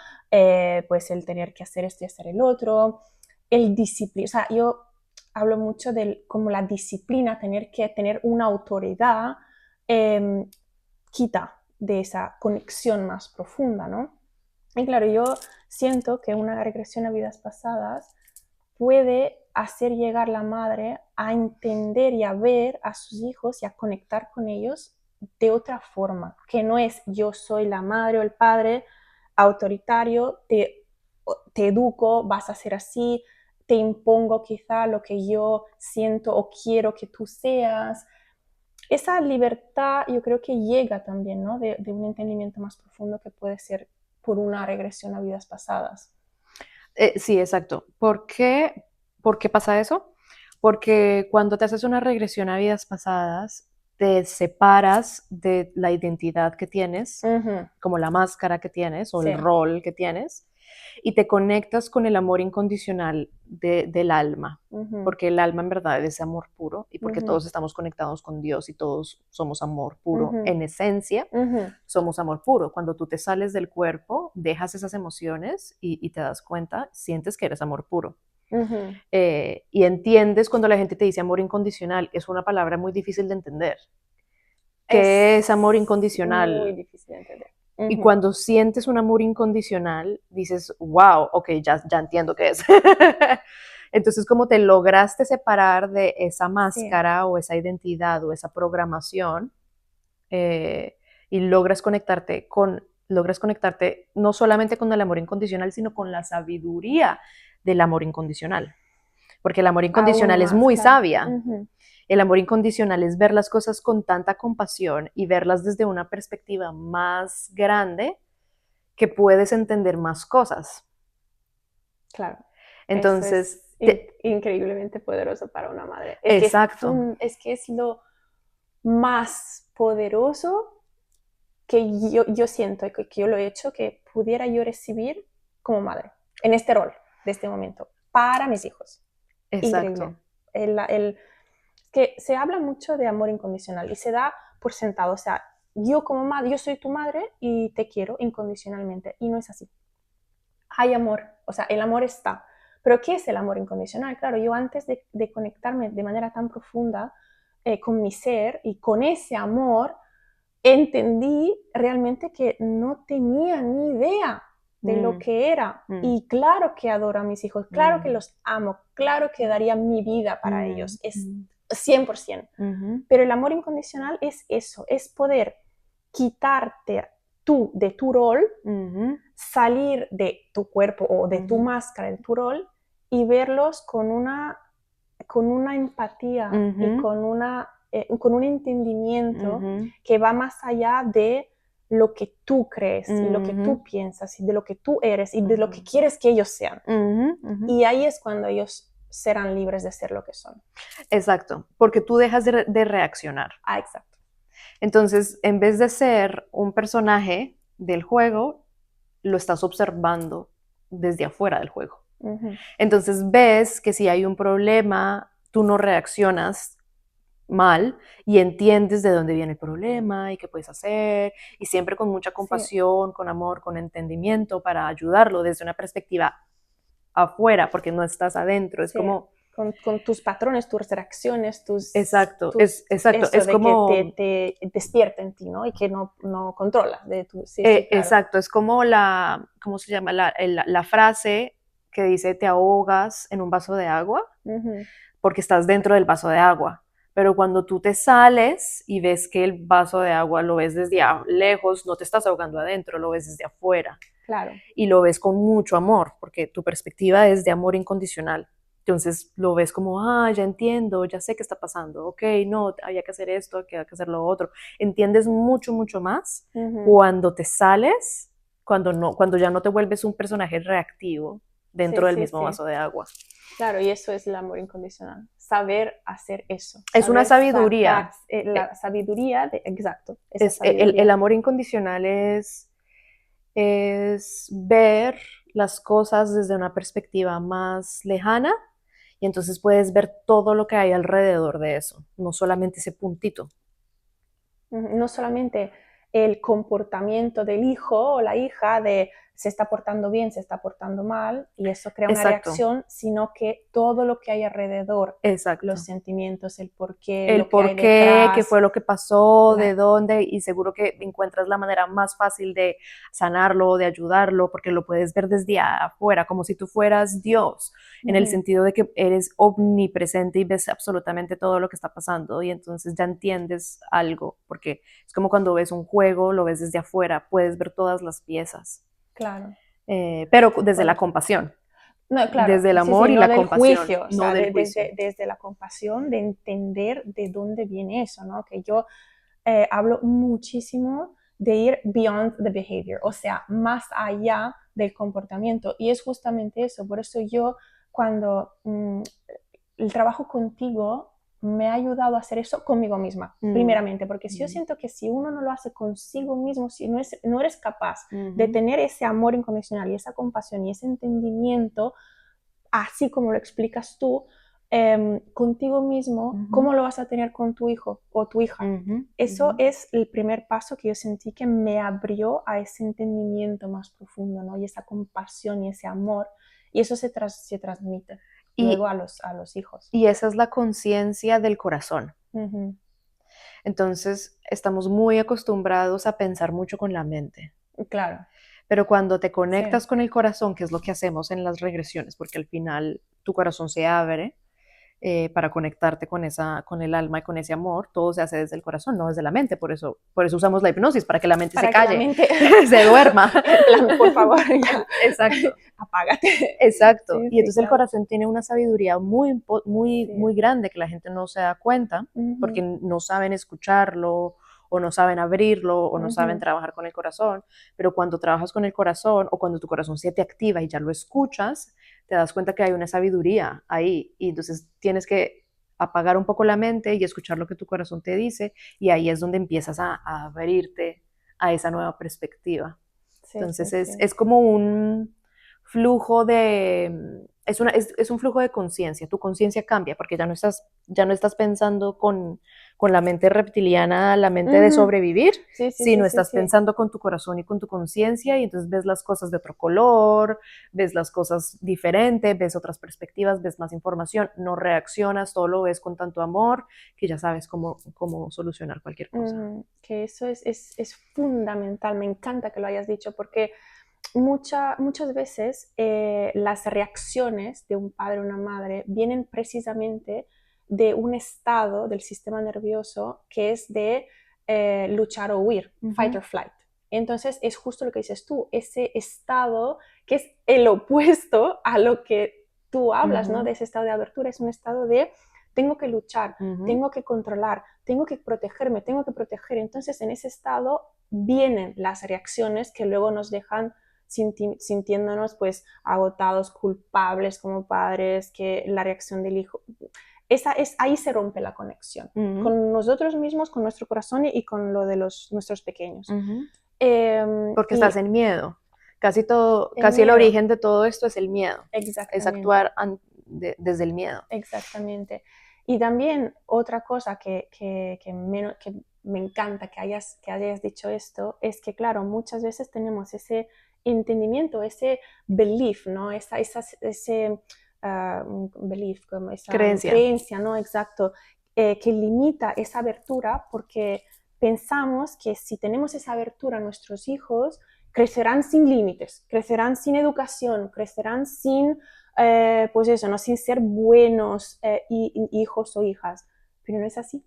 pues, el tener que hacer esto y hacer el otro, el disciplina. O sea, yo hablo mucho de como la disciplina, tener que tener una autoridad, quita de esa conexión más profunda, ¿no? Y claro, yo siento que una regresión a vidas pasadas puede hacer llegar la madre a entender y a ver a sus hijos y a conectar con ellos de otra forma, que no es yo soy la madre o el padre autoritario, te educo, vas a ser así, te impongo quizá lo que yo siento o quiero que tú seas. Esa libertad yo creo que llega también, ¿no? De un entendimiento más profundo que puede ser por una regresión a vidas pasadas. sí, exacto. ¿Por qué pasa eso? Porque cuando te haces una regresión a vidas pasadas, te separas de la identidad que tienes, como la máscara que tienes o Sí. el rol que tienes, y te conectas con el amor incondicional del alma, porque el alma en verdad es amor puro y porque todos estamos conectados con Dios y todos somos amor puro. En esencia, somos amor puro. Cuando tú te sales del cuerpo, dejas esas emociones y te das cuenta, sientes que eres amor puro. Y entiendes cuando la gente te dice amor incondicional, es una palabra muy difícil de entender. ¿Qué es amor incondicional? Muy difícil de entender. Y cuando sientes un amor incondicional, dices, wow, ok, ya entiendo qué es. Entonces, como te lograste separar de esa máscara o esa identidad o esa programación, y logras conectarte no solamente con el amor incondicional, sino con la sabiduría del amor incondicional. Porque el amor incondicional es muy sabia. El amor incondicional es ver las cosas con tanta compasión y verlas desde una perspectiva más grande que puedes entender más cosas. Claro. Entonces, eso es increíblemente poderoso para una madre. exacto. Es que es lo más poderoso que yo siento, que yo lo he hecho, que pudiera yo recibir como madre, en este rol, de este momento, para mis hijos. Exacto. Increíble. Que se habla mucho de amor incondicional y se da por sentado, o sea, yo como madre, yo soy tu madre y te quiero incondicionalmente, y no es así. Hay amor, o sea, el amor está. Pero ¿qué es el amor incondicional? Claro, yo antes de conectarme de manera tan profunda con mi ser y con ese amor, entendí realmente que no tenía ni idea de lo que era. Y claro que adoro a mis hijos, claro que los amo, claro que daría mi vida para ellos, es 100%. Pero el amor incondicional es eso, es poder quitarte tú de tu rol, salir de tu cuerpo o de tu máscara, de tu rol, y verlos con una empatía y con un entendimiento que va más allá de lo que tú crees y lo que tú piensas y de lo que tú eres y de lo que quieres que ellos sean. Y ahí es cuando ellos serán libres de ser lo que son. Exacto, porque tú dejas de reaccionar. Exacto. Entonces, en vez de ser un personaje del juego, lo estás observando desde afuera del juego. Entonces ves que si hay un problema, tú no reaccionas mal y entiendes de dónde viene el problema y qué puedes hacer, y siempre con mucha compasión, con amor, con entendimiento para ayudarlo desde una perspectiva afuera, porque no estás adentro. Es como con tus patrones, tus reacciones, Exacto, exacto, eso es de como... que te despierta en ti, ¿no? Y que no controla de tu, sí, claro. Exacto, es como ¿cómo se llama? La frase que dice te ahogas en un vaso de agua porque estás dentro del vaso de agua. Pero cuando tú te sales y ves que el vaso de agua lo ves desde lejos, no te estás ahogando adentro, lo ves desde afuera. Claro. Y lo ves con mucho amor, porque tu perspectiva es de amor incondicional. Entonces lo ves como, ya entiendo, ya sé qué está pasando, ok, no, había que hacer esto, había que hacer lo otro. Entiendes mucho, mucho más cuando te sales, cuando ya no te vuelves un personaje reactivo dentro del mismo vaso de agua. Claro, y eso es el amor incondicional, saber hacer eso. Es una sabiduría. La sabiduría, exacto. El amor incondicional es ver las cosas desde una perspectiva más lejana y entonces puedes ver todo lo que hay alrededor de eso, no solamente ese puntito. No solamente el comportamiento del hijo o la hija de se está portando bien, se está portando mal, y eso crea una reacción, sino que todo lo que hay alrededor, los sentimientos, el porqué, el porqué, qué fue lo que pasó, de dónde, y seguro que encuentras la manera más fácil de sanarlo, de ayudarlo, porque lo puedes ver desde afuera, como si tú fueras Dios, en el sentido de que eres omnipresente y ves absolutamente todo lo que está pasando, y entonces ya entiendes algo, porque es como cuando ves un juego, lo ves desde afuera, puedes ver todas las piezas. Claro. Pero desde la compasión. No, claro. Desde el amor y no la del compasión. Juicio, no o sea, del juicio. Desde la compasión, de entender de dónde viene eso, ¿no? Que yo hablo muchísimo de ir beyond the behavior, o sea, más allá del comportamiento. Y es justamente eso. Por eso yo, cuando el trabajo contigo me ha ayudado a hacer eso conmigo misma, primeramente, porque si yo siento que si uno no lo hace consigo mismo, si no eres capaz de tener ese amor incondicional y esa compasión y ese entendimiento, así como lo explicas tú, contigo mismo, ¿cómo lo vas a tener con tu hijo o tu hija? Eso es el primer paso que yo sentí que me abrió a ese entendimiento más profundo, ¿no? Y esa compasión y ese amor, y eso se transmite luego a los hijos. Y esa es la conciencia del corazón. Entonces, estamos muy acostumbrados a pensar mucho con la mente. Claro. Pero cuando te conectas con el corazón, que es lo que hacemos en las regresiones, porque al final tu corazón se abre para conectarte con el alma y con ese amor, todo se hace desde el corazón, no desde la mente. Por eso usamos la hipnosis, para que la mente se calle, se duerma. Por favor, ya. Exacto. Apágate. Exacto. Y entonces el corazón tiene una sabiduría muy grande que la gente no se da cuenta, porque no saben escucharlo, o no saben abrirlo, o no saben trabajar con el corazón. Pero cuando trabajas con el corazón, o cuando tu corazón se te activa y ya lo escuchas, te das cuenta que hay una sabiduría ahí, y entonces tienes que apagar un poco la mente y escuchar lo que tu corazón te dice, y ahí es donde empiezas a abrirte a esa nueva perspectiva. Entonces es como un flujo es un flujo de conciencia. Tu conciencia cambia porque ya no estás pensando con la mente reptiliana, la mente de sobrevivir, sino estás pensando con tu corazón y con tu conciencia, y entonces ves las cosas de otro color, ves las cosas diferentes, ves otras perspectivas, ves más información, no reaccionas, todo lo ves con tanto amor que ya sabes cómo solucionar cualquier cosa. Que eso es fundamental. Me encanta que lo hayas dicho, porque muchas veces las reacciones de un padre o una madre vienen precisamente de un estado del sistema nervioso que es de luchar o huir, fight or flight. Entonces es justo lo que dices tú, ese estado que es el opuesto a lo que tú hablas, ¿no? De ese estado de abertura, es un estado de tengo que luchar, tengo que controlar, tengo que protegerme, tengo que proteger. Entonces en ese estado vienen las reacciones que luego nos dejan sintiéndonos pues agotados, culpables como padres, que la reacción del hijo, ahí se rompe la conexión con nosotros mismos, con nuestro corazón y con lo de nuestros pequeños. Porque estás en miedo. Casi el origen de todo esto es el miedo. Exactamente. Es actuar desde el miedo. Exactamente. Y también otra cosa que me encanta que hayas dicho esto, es que claro, muchas veces tenemos ese entendimiento, ese belief, ¿no? un belief, como esa Creencia. ¿no? Exacto, que limita esa abertura porque pensamos que si tenemos esa abertura, nuestros hijos crecerán sin límites, crecerán sin educación, crecerán sin, pues eso, ¿no? Sin ser buenos hijos o hijas. Pero no es así.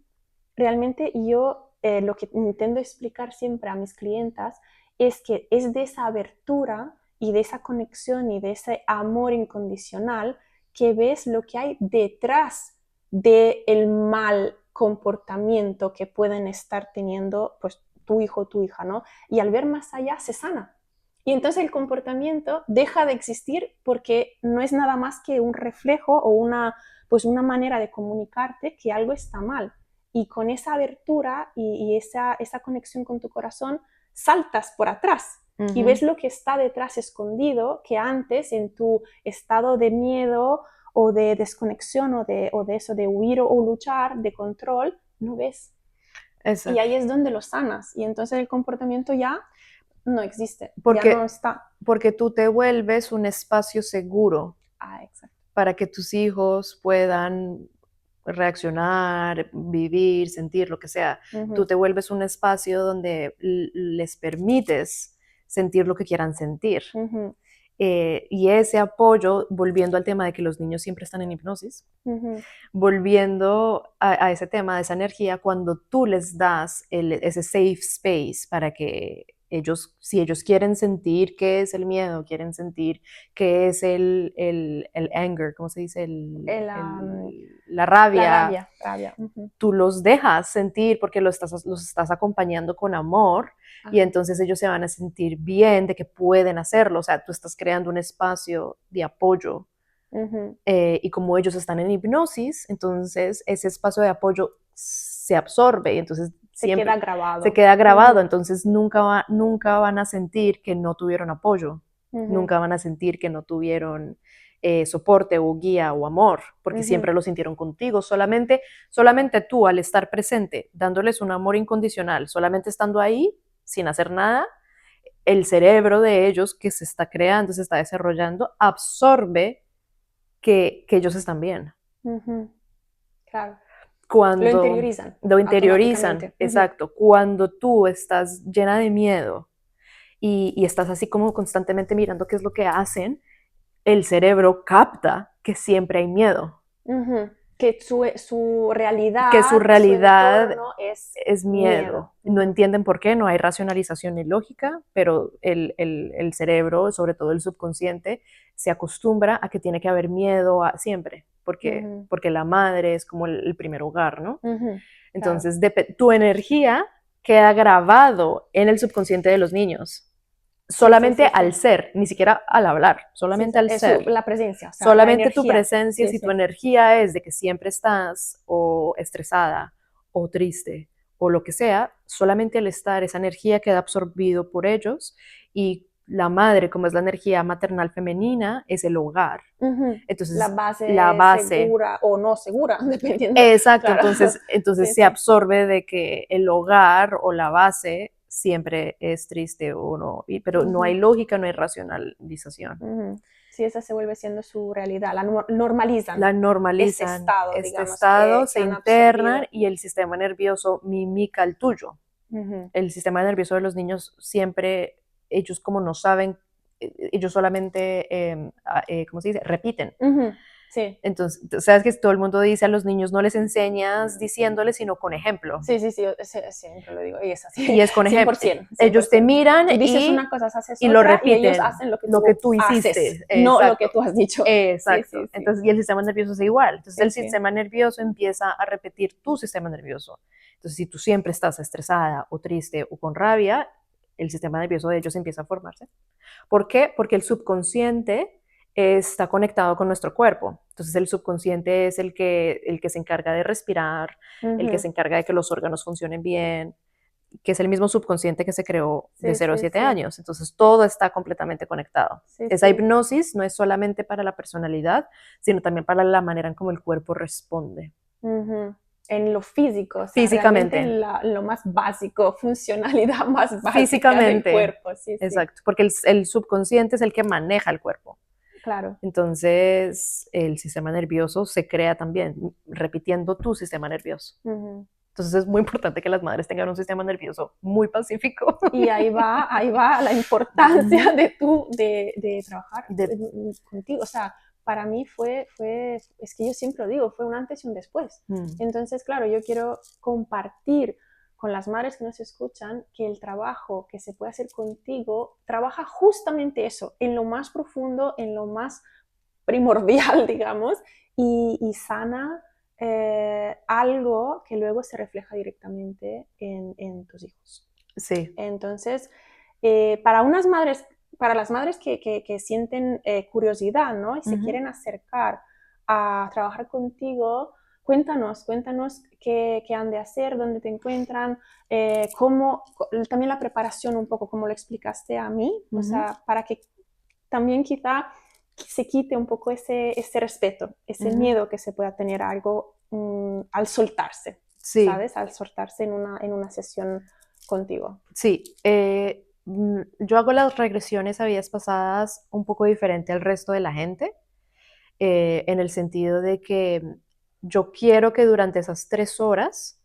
Realmente yo lo que intento explicar siempre a mis clientas es que es de esa abertura y de esa conexión y de ese amor incondicional que ves lo que hay detrás del mal comportamiento que pueden estar teniendo pues tu hijo o tu hija, ¿no? Y al ver más allá se sana. Y entonces el comportamiento deja de existir porque no es nada más que un reflejo o pues una manera de comunicarte que algo está mal. Y con esa abertura y esa conexión con tu corazón, saltas por atrás y ves lo que está detrás escondido, que antes en tu estado de miedo o de desconexión o de eso de huir o luchar, de control, no ves. Exacto. Y ahí es donde lo sanas. Y entonces el comportamiento ya no existe, Porque, ya no está. porque tú te vuelves un espacio seguro Exacto. para que tus hijos puedan reaccionar, vivir, sentir, lo que sea. Tú te vuelves un espacio donde les permites sentir lo que quieran sentir. Y ese apoyo, volviendo al tema de que los niños siempre están en hipnosis, volviendo a ese tema, de esa energía, cuando tú les das ese safe space para que ellos, si ellos quieren sentir qué es el miedo, quieren sentir qué es el anger, ¿cómo se dice? La rabia. La rabia. Tú los dejas sentir porque los estás acompañando con amor. Y entonces ellos se van a sentir bien de que pueden hacerlo. O sea, tú estás creando un espacio de apoyo. Y como ellos están en hipnosis, entonces ese espacio de apoyo se absorbe y entonces se queda grabado. Se queda grabado, entonces nunca van a sentir que no tuvieron apoyo, nunca van a sentir que no tuvieron soporte o guía o amor, porque siempre lo sintieron contigo. Solamente tú, al estar presente, dándoles un amor incondicional, solamente estando ahí, sin hacer nada, el cerebro de ellos que se está creando, se está desarrollando, absorbe que ellos están bien. Claro. Cuando lo interiorizan, exacto. Cuando tú estás llena de miedo y estás así como constantemente mirando qué es lo que hacen, el cerebro capta que siempre hay miedo. Que su realidad, su entorno es miedo. No entienden por qué, no hay racionalización ni lógica, pero el cerebro, sobre todo el subconsciente, se acostumbra a que tiene que haber miedo siempre, porque la madre es como el primer hogar, ¿no? Entonces, claro, tu energía queda grabado en el subconsciente de los niños. Solamente al ser, ni siquiera al hablar, solamente al ser. La presencia. O sea, solamente tu presencia, si tu energía es de que siempre estás o estresada o triste o lo que sea, solamente al estar esa energía queda absorbido por ellos y la madre, como es la energía maternal femenina, es el hogar. Entonces, la base segura o no segura, dependiendo. Exacto, claro. Entonces se absorbe de que el hogar o la base siempre es triste o no, pero no hay lógica, no hay racionalización. Sí, esa se vuelve siendo su realidad, la normalizan. La normalizan, este estado se internan y el sistema nervioso mimica el tuyo. El sistema nervioso de los niños siempre, ellos como no saben, ellos solamente, ¿cómo se dice? Repiten. Sí. Entonces, sabes que todo el mundo dice a los niños no les enseñas diciéndoles, sino con ejemplo. Sí, siempre lo digo. Y es así. Y es con ejemplo. 100%. Ellos te miran tú dices una cosa, haces y otra, lo repiten. Y ellos hacen lo que tú hiciste, haces, no lo que tú has dicho. Exacto. Sí. Entonces, y el sistema nervioso es igual. Entonces, el sistema nervioso empieza a repetir tu sistema nervioso. Entonces, si tú siempre estás estresada o triste o con rabia, el sistema nervioso de ellos empieza a formarse. ¿Por qué? Porque el subconsciente está conectado con nuestro cuerpo. Entonces el subconsciente es el que se encarga de respirar, el que se encarga de que los órganos funcionen bien, que es el mismo subconsciente que se creó de 0 a 7 años. Entonces todo está completamente conectado. Esa hipnosis no es solamente para la personalidad, sino también para la manera en cómo el cuerpo responde. En lo físico, o sea, físicamente, en lo más básico, funcionalidad más básica del cuerpo. Exacto, porque el subconsciente es el que maneja el cuerpo. Claro. Entonces, el sistema nervioso se crea también repitiendo tu sistema nervioso. Entonces, es muy importante que las madres tengan un sistema nervioso muy pacífico. Y ahí va la importancia de trabajar contigo. O sea, para mí es que yo siempre lo digo, fue un antes y un después. Entonces, claro, yo quiero compartir con las madres que nos escuchan que el trabajo que se puede hacer contigo trabaja justamente eso, en lo más profundo, en lo más primordial, digamos, y sana algo que luego se refleja directamente en tus hijos. Sí. Entonces, para las madres que sienten curiosidad, ¿no? Y se quieren acercar a trabajar contigo, cuéntanos qué han de hacer, dónde te encuentran, también la preparación un poco, como lo explicaste a mí, o sea, para que también quizá se quite un poco ese respeto, ese miedo que se pueda tener a algo al soltarse, ¿sabes? Al soltarse en una sesión contigo. Sí, yo hago las regresiones a vidas pasadas un poco diferente al resto de la gente, en el sentido de que yo quiero que durante esas 3 horas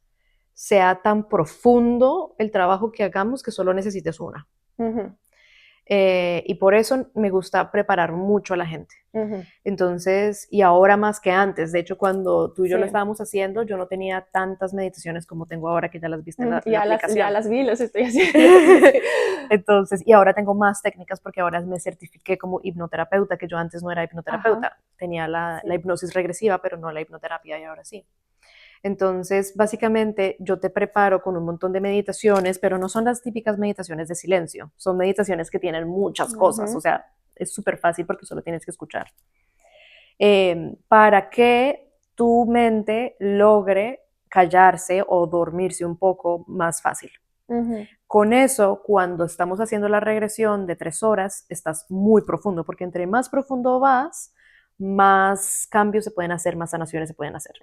sea tan profundo el trabajo que hagamos que solo necesites una. Y por eso me gusta preparar mucho a la gente. Entonces, y ahora más que antes, de hecho cuando tú y yo lo estábamos haciendo, yo no tenía tantas meditaciones como tengo ahora, que ya las viste en la aplicación. Ya las vi, las estoy haciendo. Entonces, y ahora tengo más técnicas porque ahora me certifiqué como hipnoterapeuta, que yo antes no era hipnoterapeuta. Tenía la hipnosis regresiva, pero no la hipnoterapia, y ahora sí. Entonces, básicamente, yo te preparo con un montón de meditaciones, pero no son las típicas meditaciones de silencio, son meditaciones que tienen muchas cosas, o sea, es súper fácil porque solo tienes que escuchar. Para que tu mente logre callarse o dormirse un poco más fácil. Con eso, cuando estamos haciendo la regresión de 3 horas, estás muy profundo, porque entre más profundo vas, más cambios se pueden hacer, más sanaciones se pueden hacer.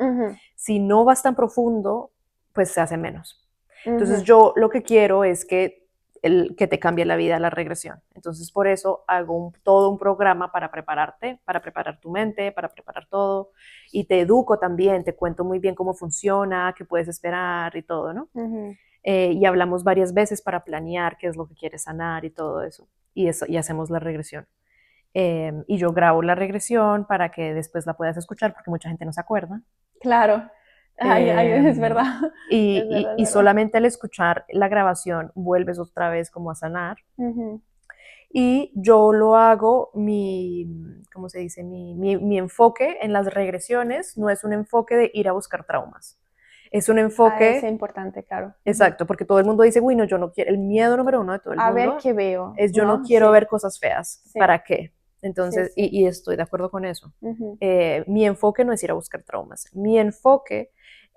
Si no vas tan profundo, pues se hace menos. Entonces yo lo que quiero es que te cambie la vida la regresión. Entonces por eso hago todo un programa para prepararte, para preparar tu mente, para preparar todo. Y te educo también, te cuento muy bien cómo funciona, qué puedes esperar y todo, ¿no? Y hablamos varias veces para planear qué es lo que quieres sanar y todo eso. Y hacemos la regresión. Y yo grabo la regresión para que después la puedas escuchar, porque mucha gente no se acuerda. Claro, es verdad. Y solamente al escuchar la grabación vuelves otra vez como a sanar. Y yo lo hago, ¿cómo se dice? Mi enfoque en las regresiones no es un enfoque de ir a buscar traumas. Es un enfoque... Es importante, claro. Exacto, porque todo el mundo dice, uy, no, yo no quiero... El miedo número 1 de todo el mundo... A ver qué veo. Es yo no quiero ver cosas feas. ¿Para qué? Entonces, y estoy de acuerdo con eso. Mi enfoque no es ir a buscar traumas. Mi enfoque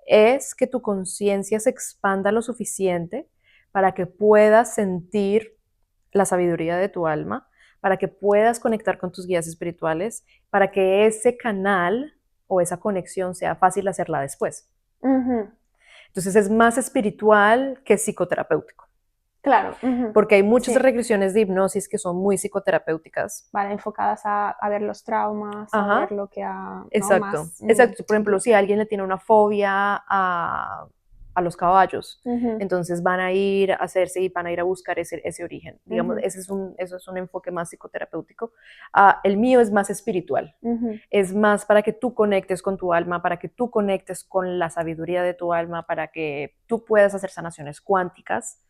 es que tu conciencia se expanda lo suficiente para que puedas sentir la sabiduría de tu alma, para que puedas conectar con tus guías espirituales, para que ese canal o esa conexión sea fácil hacerla después. Entonces es más espiritual que psicoterapéutico. Claro. Porque hay muchas regresiones de hipnosis que son muy psicoterapéuticas. Vale, enfocadas a ver los traumas, a ver lo que ha... Exacto, exacto. Por ejemplo, si alguien le tiene una fobia a los caballos, entonces van a ir a hacerse y van a ir a buscar ese origen. Digamos, eso es un enfoque más psicoterapéutico. El mío es más espiritual. Es más para que tú conectes con tu alma, para que tú conectes con la sabiduría de tu alma, para que tú puedas hacer sanaciones cuánticas,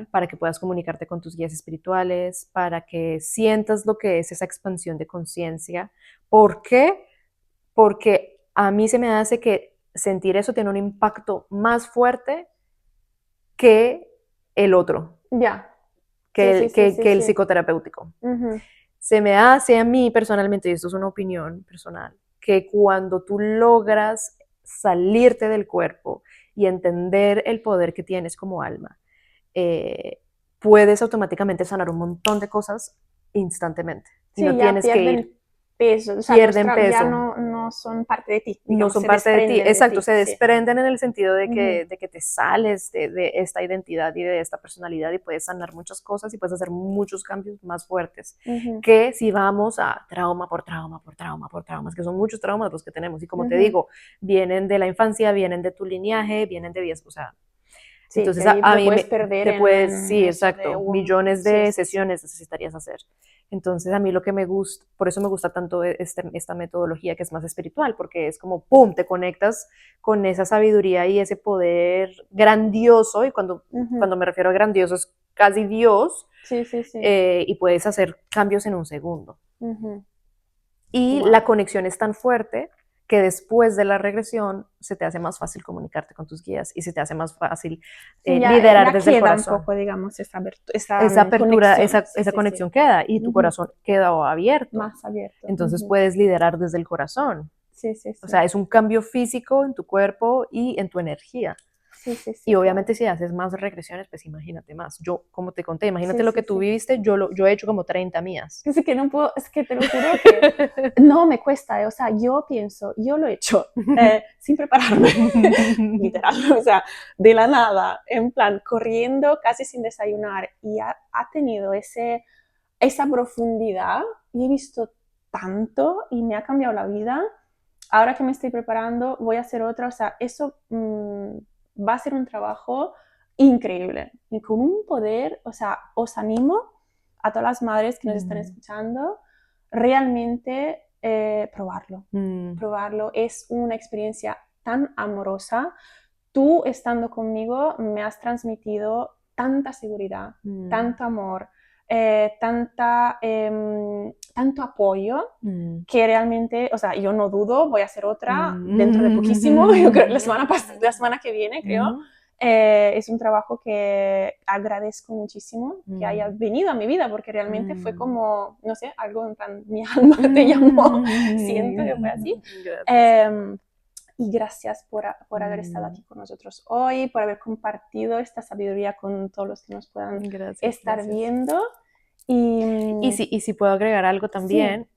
para que puedas comunicarte con tus guías espirituales, para que sientas lo que es esa expansión de conciencia. ¿Por qué? Porque a mí se me hace que sentir eso tiene un impacto más fuerte que el otro, que el psicoterapéutico. Se me hace a mí personalmente, y esto es una opinión personal, que cuando tú logras salirte del cuerpo y entender el poder que tienes como alma, puedes automáticamente sanar un montón de cosas instantemente. Sí, no tienes que ir. Peso, o sea, pierden peso. Ya no no son parte de ti, no digamos, son se parte de ti, desprenden exacto, ti, se sí. desprenden en el sentido de Ujú. que te sales de esta identidad y de esta personalidad y puedes sanar muchas cosas y puedes hacer muchos cambios más fuertes Ujú. que si vamos a trauma por trauma por trauma por traumas, que son muchos traumas los que tenemos y como te Ujú. digo, vienen de la infancia, vienen de tu linaje, vienen de vías, o sea, Sí, entonces que ahí a lo mí puedes perder te puedes, en sí, eso de exacto, un... millones Sí, de sí, sí. sesiones necesitarías hacer. Entonces a mí lo que me gusta, por eso me gusta tanto esta metodología que es más espiritual, porque es como, ¡pum!, te conectas con esa sabiduría y ese poder grandioso, y Ujú. cuando me refiero a grandioso es casi Dios, Sí, sí, sí. y puedes hacer cambios en un segundo. Ujú. Y la Wow. conexión es tan fuerte que después de la regresión se te hace más fácil comunicarte con tus guías y se te hace más fácil Sí, liderar ya desde el queda un corazón. poco, digamos, esa Esa apertura, conexión. Sí, esa sí, sí. conexión queda y tu Ujú. corazón queda abierto. Más abierto. Entonces Ujú. puedes liderar desde el corazón. Sí, sí, O sí. sea, es un cambio físico en tu cuerpo y en tu energía. Sí, sí, Y sí, claro. obviamente si haces más regresiones, pues imagínate más. Yo, como te conté, imagínate Sí, lo sí, que tú sí. viviste, yo he hecho como 30 mías. Es que no puedo, es que te lo juro que no me cuesta, o sea, yo pienso, yo lo he hecho sin prepararme, literal, o sea, de la nada, en plan, corriendo, casi sin desayunar, y ha tenido esa profundidad, y he visto tanto, y me ha cambiado la vida. Ahora que me estoy preparando, voy a hacer otra, o sea, eso va a ser un trabajo increíble, y con un poder, o sea, os animo a todas las madres que nos están Mm, escuchando, realmente probarlo. mm, Probarlo es una experiencia tan amorosa. Tú estando conmigo me has transmitido tanta seguridad, mm, tanto amor, tanto apoyo mm, que realmente, o sea, yo no dudo, voy a hacer otra dentro de poquísimo, yo creo, la semana que viene, creo. mm, Es un trabajo que agradezco muchísimo que haya mm, venido a mi vida, porque realmente fue mm. como, no sé, algo en plan, mi alma te llamó, siento que fue así. Gracias. Eh, y gracias por haber estado Mm, aquí con nosotros hoy, por haber compartido esta sabiduría con todos los que nos puedan gracias, estar gracias. viendo. Y Y si puedo agregar algo sí, también,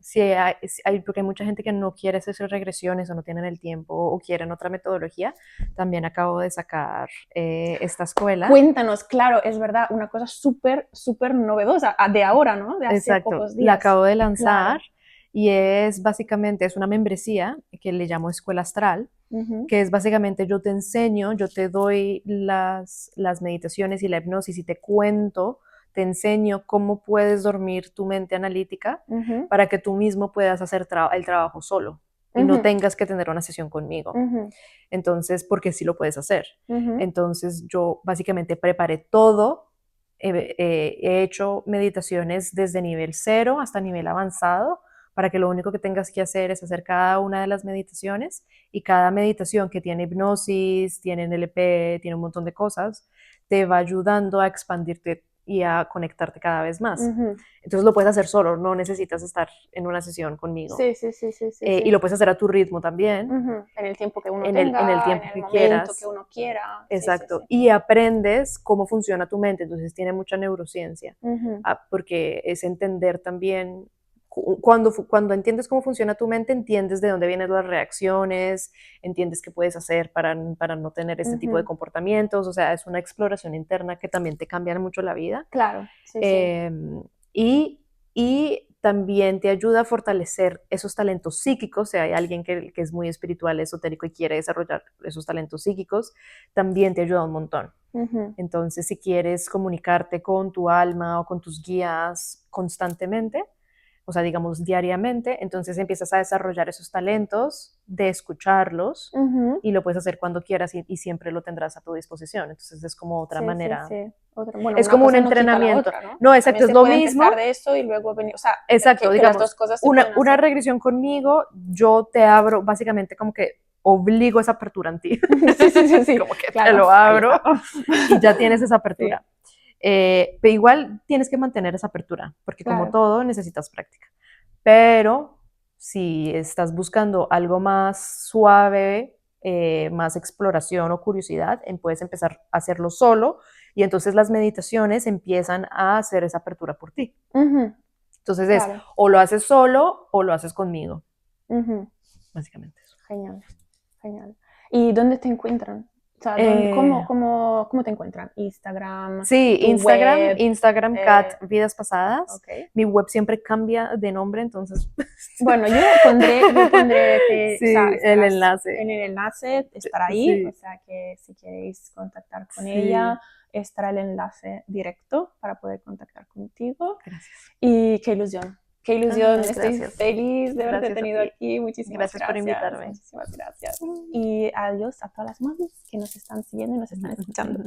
porque hay mucha gente que no quiere hacer sus regresiones o no tienen el tiempo o quieren otra metodología, también acabo de sacar esta escuela. cuéntanos, claro, es verdad, una cosa súper, súper novedosa de ahora, ¿no? De hace Exacto, pocos la días. acabo de lanzar Claro. y es básicamente, es una membresía que le llamo Escuela Astral, Ujú, que es básicamente yo te enseño, yo te doy las meditaciones y la hipnosis y te cuento, te enseño cómo puedes dormir tu mente analítica ujú, para que tú mismo puedas hacer el trabajo solo y no ujú, tengas que tener una sesión conmigo. ujú, Entonces, porque sí lo puedes hacer. ujú, Entonces, yo básicamente preparé todo, he hecho meditaciones desde nivel cero hasta nivel avanzado, para que lo único que tengas que hacer es hacer cada una de las meditaciones y cada meditación que tiene hipnosis, tiene NLP, tiene un montón de cosas, te va ayudando a expandirte y a conectarte cada vez más. ujú. Entonces lo puedes hacer solo, no necesitas estar en una sesión conmigo. Sí, sí, sí, sí, sí, Y sí. lo puedes hacer a tu ritmo también, Ujú. En el tiempo que uno en el tenga, en tiempo el que momento que quieras. uno quiera. Sí, sí, Exacto. sí. Y aprendes cómo funciona tu mente, entonces tiene mucha neurociencia, Ujú, porque es entender también, cuando entiendes cómo funciona tu mente, entiendes de dónde vienen las reacciones, entiendes qué puedes hacer para no tener este tipo de ujú. comportamientos, o sea, es una exploración interna que también te cambia mucho la vida. Claro, sí, sí. Eh, y también te ayuda a fortalecer esos talentos psíquicos, si hay alguien que es muy espiritual, esotérico y quiere desarrollar esos talentos psíquicos, también te ayuda un montón. Ujú, Entonces, si quieres comunicarte con tu alma o con tus guías constantemente, o sea, digamos diariamente, entonces empiezas a desarrollar esos talentos de escucharlos ujú. y lo puedes hacer cuando quieras y siempre lo tendrás a tu disposición. Entonces es como otra Sí, sí, manera, sí. Bueno, es una como un cosa no quita la entrenamiento. otra, ¿no? No, También exacto, es se lo puede empezar mismo. de eso y luego venir, o sea, Exacto, que las dos digamos, cosas se pueden una hacer. regresión conmigo, yo te abro, básicamente como que obligo esa apertura en ti, Sí, sí, sí, sí, como que te claro, lo ahí abro está. y ya tienes esa Sí, apertura. Pero igual tienes que mantener esa apertura, porque como claro. todo necesitas práctica. Pero si estás buscando algo más suave, más exploración o curiosidad, puedes empezar a hacerlo solo y entonces las meditaciones empiezan a hacer esa apertura por ti. Ujú, Entonces es claro. o lo haces solo o lo haces conmigo. Ujú. básicamente eso. Genial, genial. ¿Y dónde te encuentran? O sea, ¿cómo te encuentran? Instagram, Sí, tu Instagram, web, Kat Vidas Pasadas. ok. Mi web siempre cambia de nombre, entonces Bueno, yo pondré sí, o sea, el estarás enlace. en el enlace, estará ahí, o Sí, sea que si queréis contactar con sí, ella, estará el enlace directo para poder contactar contigo. gracias. Y qué ilusión, estoy Gracias. feliz de haberte Gracias a tenido ti. aquí, muchísimas Gracias por gracias, invitarme. muchísimas gracias. Y adiós a todas las mamis que nos están siguiendo y nos están escuchando.